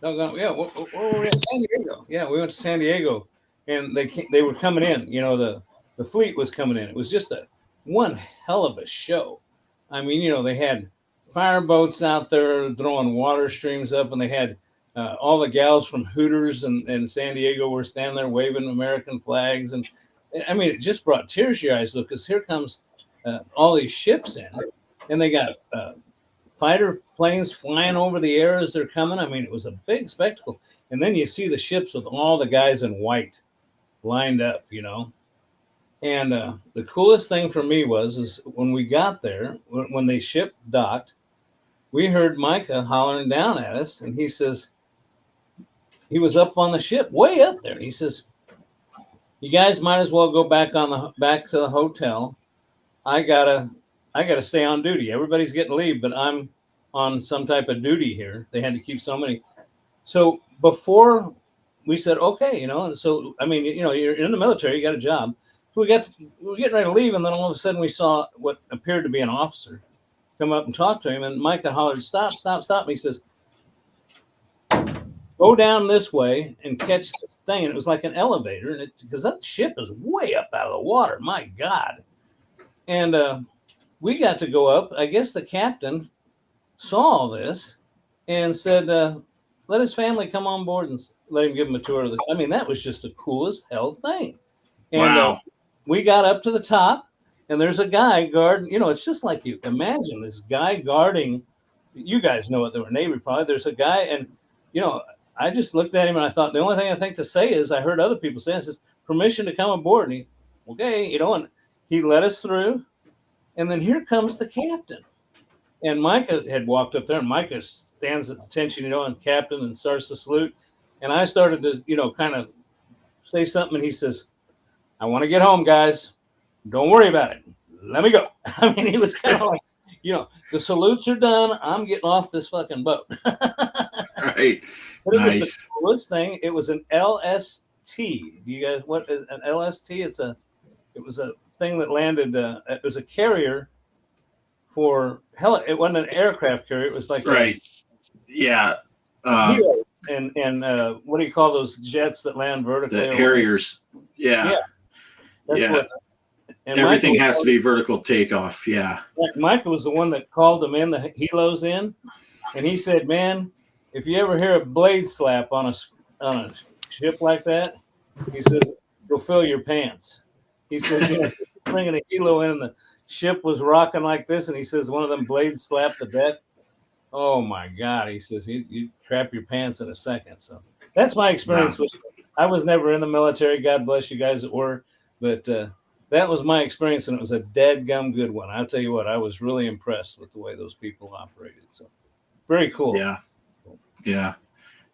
Where were we at? San Diego. Yeah, we went to San Diego, and they were coming in. You know, the fleet was coming in. It was just one hell of a show. I mean, you know, they had fireboats out there throwing water streams up, and they had all the gals from Hooters and San Diego were standing there waving American flags, and I mean, it just brought tears to your eyes. Look, because here comes all these ships in, and they got fighter planes flying over the air as they're coming. I mean, it was a big spectacle. And then you see the ships with all the guys in white lined up, you know. And the coolest thing for me is when we got there, when the ship docked, we heard Micah hollering down at us, and he says, he was up on the ship, way up there. And he says, "You guys might as well go back to the hotel. I gotta stay on duty. Everybody's getting leave, but I'm on some type of duty here." They had to keep so many. So before we said, okay, you know, and so, I mean, you know, you're in the military, you got a job. So we were getting ready to leave, and then all of a sudden we saw what appeared to be an officer come up and talk to him, and Micah hollered, "Stop, stop, stop." And he says, "Go down this way and catch this thing." And it was like an elevator, and because that ship is way up out of the water. My God. And we got to go up. I guess the captain saw all this and said, let his family come on board and let him give him a tour of I mean, that was just the coolest hell thing. And wow. We got up to the top, and there's a guy guarding. You know, it's just like you imagine this guy guarding. You guys know it. They were Navy probably. There's a guy, and, you know, I just looked at him and I thought, the only thing I think to say is, I heard other people say, this is permission to come aboard. And he, okay, you know, and he let us through. And then here comes the captain. And Micah had walked up there, and Micah stands at attention, you know, and captain, and starts to salute. And I started to, you know, kind of say something. And he says, "I want to get home, guys. Don't worry about it. Let me go." I mean, he was kind of like, you know, the salutes are done. I'm getting off this fucking boat. Right. But it was the coolest thing. It was an LST. Do you guys, what is an LST? It was a thing that landed. It was a carrier for it wasn't an aircraft carrier. It was like right. Yeah. And what do you call those jets that land vertically? The Harriers. Yeah. That's yeah. What, and everything has to be vertical takeoff. Yeah. Michael was the one that called them in, the helos in, and he said, "Man, if you ever hear a blade slap on a ship like that," he says, "go fill your pants." He says, "You know, bringing a helo in, and the ship was rocking like this," and he says, "one of them blades slapped the deck. Oh my God," he says, you crap your pants in a second." So that's my experience with. I was never in the military. God bless you guys that were, but that was my experience, and it was a dead-gum good one. I'll tell you what, I was really impressed with the way those people operated. So very cool. Yeah, yeah.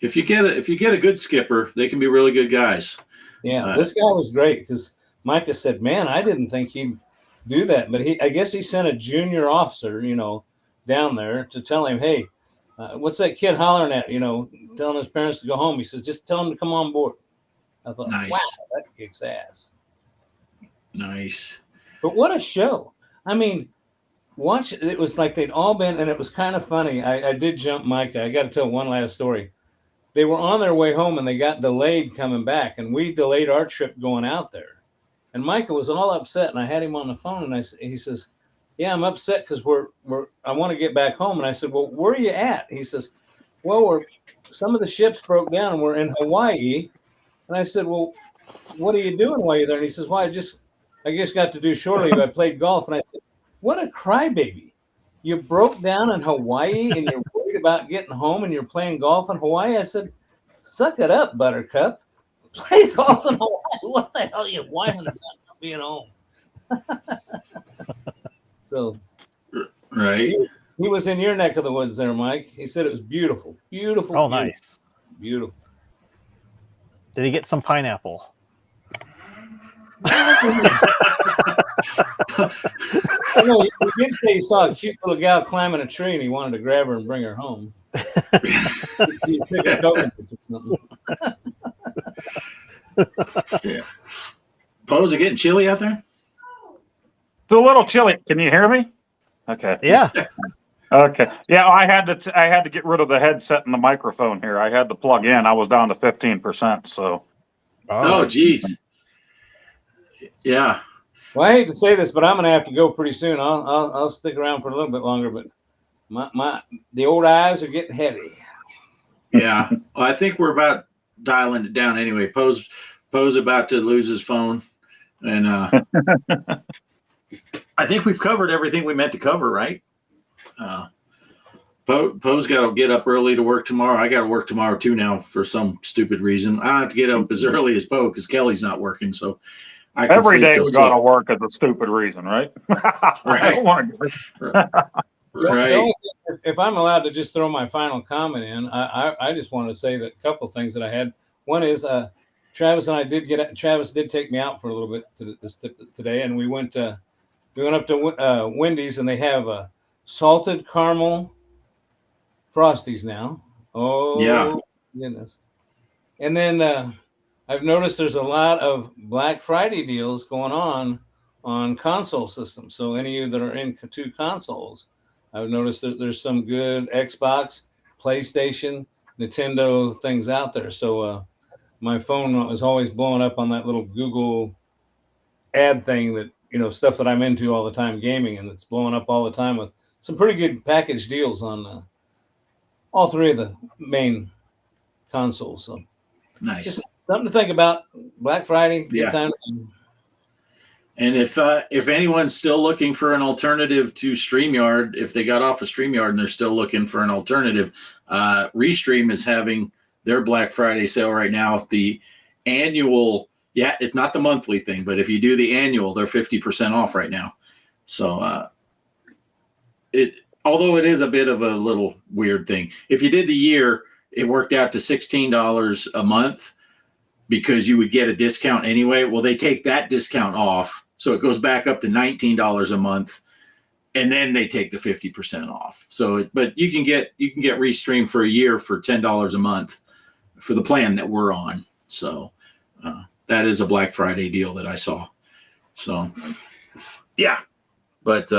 If you get a good skipper, they can be really good guys. Yeah, this guy was great because Micah said, "Man, I didn't think he'd do that," but I guess he sent a junior officer, you know, down there to tell him, "Hey, what's that kid hollering at? You know, telling his parents to go home." He says, "Just tell him to come on board." I thought, nice. Wow, that kicks ass. Nice. But what a show! I mean, watch. It was like they'd all been, and it was kind of funny. I did jump Micah. I got to tell one last story. They were on their way home, and they got delayed coming back, and we delayed our trip going out there. And Micah was all upset, and I had him on the phone, and he says, "Yeah, I'm upset because I want to get back home." And I said, "Well, where are you at?" He says, "Well, some of the ships broke down, and we're in Hawaii." And I said, "Well, what are you doing while you're there?" And he says, "Well, I just got to do shore leave. I played golf." And I said, "What a crybaby! You broke down in Hawaii, and you're worried about getting home, and you're playing golf in Hawaii." I said, "Suck it up, Buttercup. Play golf in Hawaii. What the hell are you whining about not being home?" So, right. He was in your neck of the woods there, Mike. He said it was beautiful. Beautiful. Oh, beautiful, nice. Beautiful. Did he get some pineapple? I know you did say you saw a cute little gal climbing a tree and he wanted to grab her and bring her home. You pick a token or something. Yeah. Pose, it getting chilly out there? It's a little chilly. Can you hear me? Okay. Yeah. Okay. Yeah, I had to get rid of the headset and the microphone here. I had to plug in. I was down to 15%. So. Oh, geez. Yeah. Well, I hate to say this, but I'm going to have to go pretty soon. I'll stick around for a little bit longer, but the old eyes are getting heavy. Yeah. Well, I think we're about dialing it down anyway. Pose about to lose his phone, and I think we've covered everything we meant to cover, right? Poe's got to get up early to work tomorrow. I got to work tomorrow too now for some stupid reason. I don't have to get up as early as Poe because Kelly's not working. So I can every sleep day till we got to 6. work is a stupid reason, right? I don't want to. Right. If I'm allowed to just throw my final comment in, I just want to say that a couple of things that I had. One is Travis and I Travis did take me out for a little bit today, and we went up to Wendy's, and they have salted caramel Frosties now. Oh, yeah. Goodness. And then I've noticed there's a lot of Black Friday deals going on console systems. So any of you that are in 2 consoles, I've noticed that there's some good Xbox, PlayStation, Nintendo things out there. So my phone is always blowing up on that little Google ad thing that, stuff that I'm into all the time, gaming, and it's blowing up all the time with some pretty good package deals on all 3 of the main consoles. So Nice. just something to think about. Black Friday, good Yeah. time. And if anyone's still looking for an alternative to StreamYard, if they got off of StreamYard and they're still looking for an alternative, Restream is having their Black Friday sale right now. The annual, it's not the monthly thing, but if you do the annual, they're 50% off right now. So although it is a bit of a little weird thing, if you did the year, it worked out to $16 a month because you would get a discount anyway. Well, they take that discount off. So it goes back up to $19 a month, and then they take the 50% off. So, but you can get Restream for a year for $10 a month for the plan that we're on. So that is a Black Friday deal that I saw. So yeah, but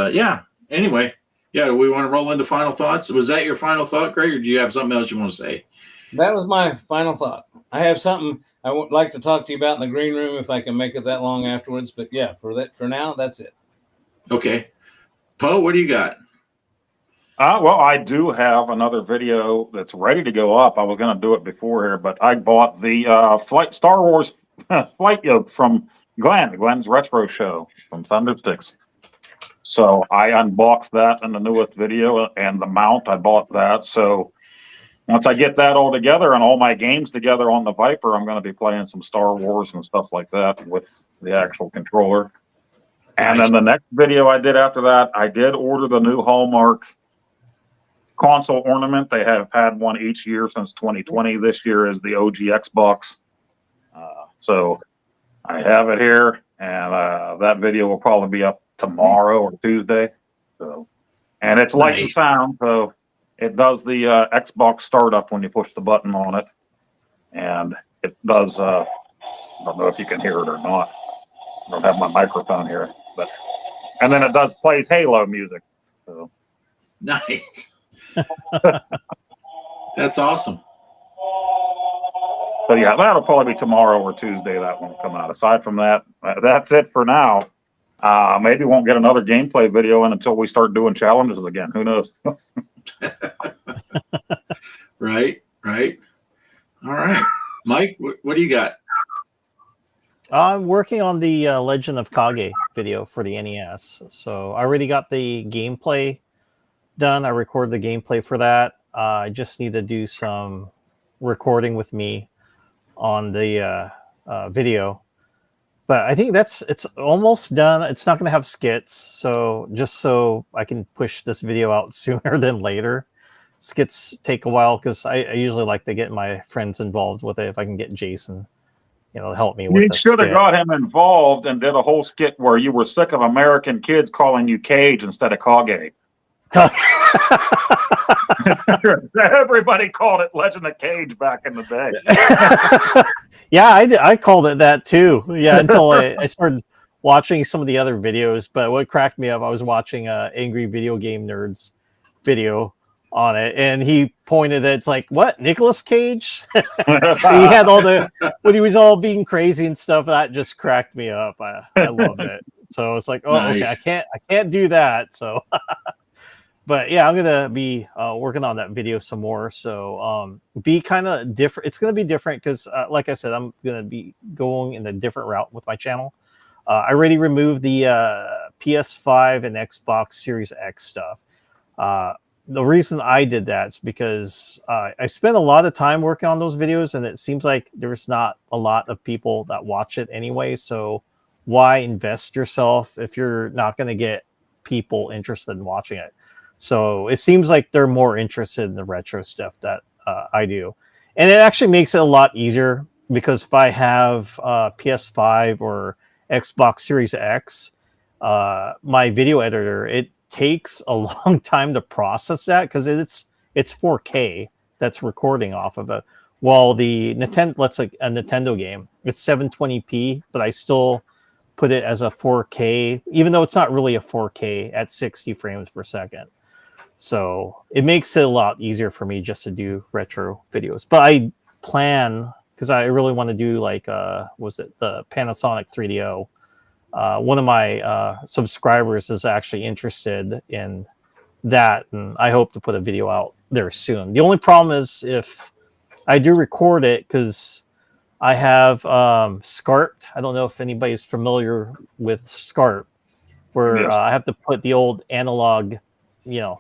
anyway, we want to roll into final thoughts. Was that your final thought, Greg, or do you have something else you want to say? That was my final thought. I have something I would like to talk to you about in the green room if I can make it that long afterwards. But yeah, for now, that's it. Okay. Poe, what do you got? Well, I do have another video that's ready to go up. I was going to do it before here, but I bought the Star Wars flight yoke from Glenn's Retro Show from Thundersticks. So I unboxed that in the newest video, and the mount, I bought that. So once I get that all together and all my games together on the Viper, I'm going to be playing some Star Wars and stuff like that with the actual controller. And then the next video I did after that, I did order the new Hallmark console ornament. They have had one each year since 2020. This year is the OG Xbox. So I have it here, and that video will probably be up tomorrow or Tuesday. So, and it's light and sound, so it does the Xbox startup when you push the button on it, and it does. I don't know if you can hear it or not. I don't have my microphone here, but and then it does plays Halo music. So nice. That's awesome. So yeah, that'll probably be tomorrow or Tuesday. That one will come out. Aside from that, that's it for now. Maybe won't get another gameplay video in until we start doing challenges again. Who knows? Right. All right, Mike, what do you got? I'm working on the Legend of Kage video for the NES. So I already got the gameplay done. I recorded the gameplay for that. I just need to do some recording with me on the video. But I think it's almost done. It's not going to have skits. So just so I can push this video out sooner than later. Skits take a while because I usually like to get my friends involved with it if I can get Jason help me with You the should have skit. got him involved and did a whole skit where you were sick of American kids calling you Cage instead of Kage. Everybody called it Legend of Cage back in the day. Yeah, I called it that too. Yeah, until I started watching some of the other videos. But what cracked me up, I was watching Angry Video Game Nerds video on it, and he pointed at it's like, what, Nicolas Cage? He had all when he was all being crazy and stuff. That just cracked me up. I loved it. So it's like, oh, Nice. okay, I can't do that. So. But yeah, I'm gonna be working on that video some more. So be kind of different. It's gonna be different because, like I said, I'm gonna be going in a different route with my channel. I already removed the PS5 and Xbox Series X stuff. The reason I did that is because I spent a lot of time working on those videos, and it seems like there's not a lot of people that watch it anyway. So why invest yourself if you're not going to get people interested in watching it? So it seems like they're more interested in the retro stuff that I do. And it actually makes it a lot easier because if I have PS5 or Xbox Series X, my video editor, it takes a long time to process that because it's 4K that's recording off of it. While the Nintendo, let's like a Nintendo game, it's 720p, but I still put it as a 4K, even though it's not really a 4K at 60 frames per second. So it makes it a lot easier for me just to do retro videos. But I plan, because I really want to do like, was it the Panasonic 3DO? One of my subscribers is actually interested in that, and I hope to put a video out there soon. The only problem is if I do record it, because I have SCART. I don't know if anybody's familiar with SCART, where Yes. I have to put the old analog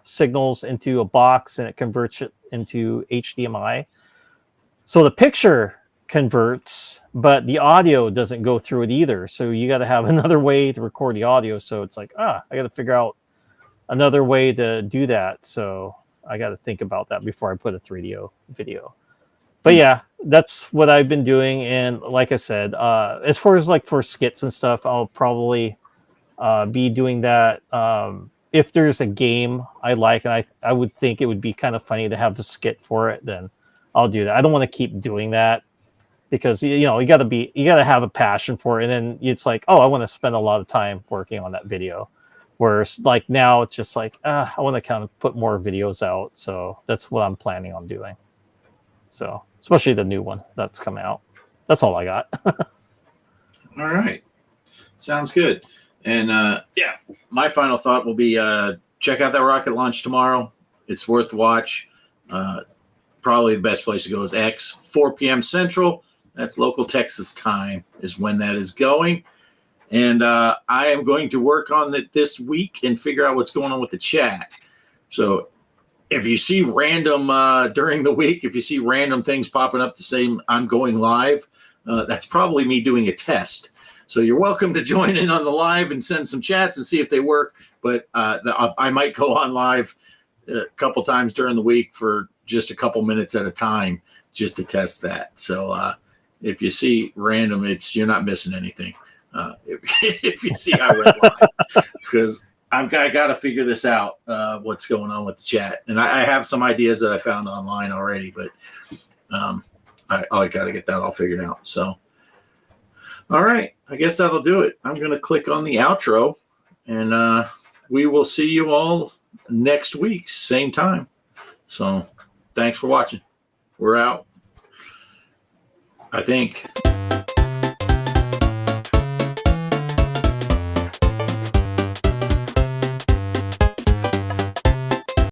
signals into a box and it converts it into HDMI. So the picture converts, but the audio doesn't go through it either. So you got to have another way to record the audio. So it's like, I got to figure out another way to do that. So I got to think about that before I put a 3DO video. But yeah, that's what I've been doing. And like I said, as far as like for skits and stuff, I'll probably be doing that. If there's a game I like, and I would think it would be kind of funny to have a skit for it, then I'll do that. I don't want to keep doing that because you got to have a passion for it, and then it's like, I want to spend a lot of time working on that video. Whereas like now it's just like I want to kind of put more videos out, so that's what I'm planning on doing. So especially the new one that's coming out. That's all I got. All right, sounds good. And yeah, my final thought will be check out that rocket launch tomorrow. It's worth the watch. Probably the best place to go is X, 4 p.m. Central. That's local Texas time is when that is going. And I am going to work on it this week and figure out what's going on with the chat. So if you see random during the week, if you see random things popping up to say I'm going live, that's probably me doing a test. So you're welcome to join in on the live and send some chats and see if they work. But I might go on live a couple times during the week for just a couple minutes at a time just to test that. So if you see random, you're not missing anything. If you see I went live, because I got to figure this out, what's going on with the chat. And I have some ideas that I found online already, but I got to get that all figured out. So. All right, I guess that'll do it. I'm going to click on the outro, and we will see you all next week, same time. So thanks for watching. We're out, I think.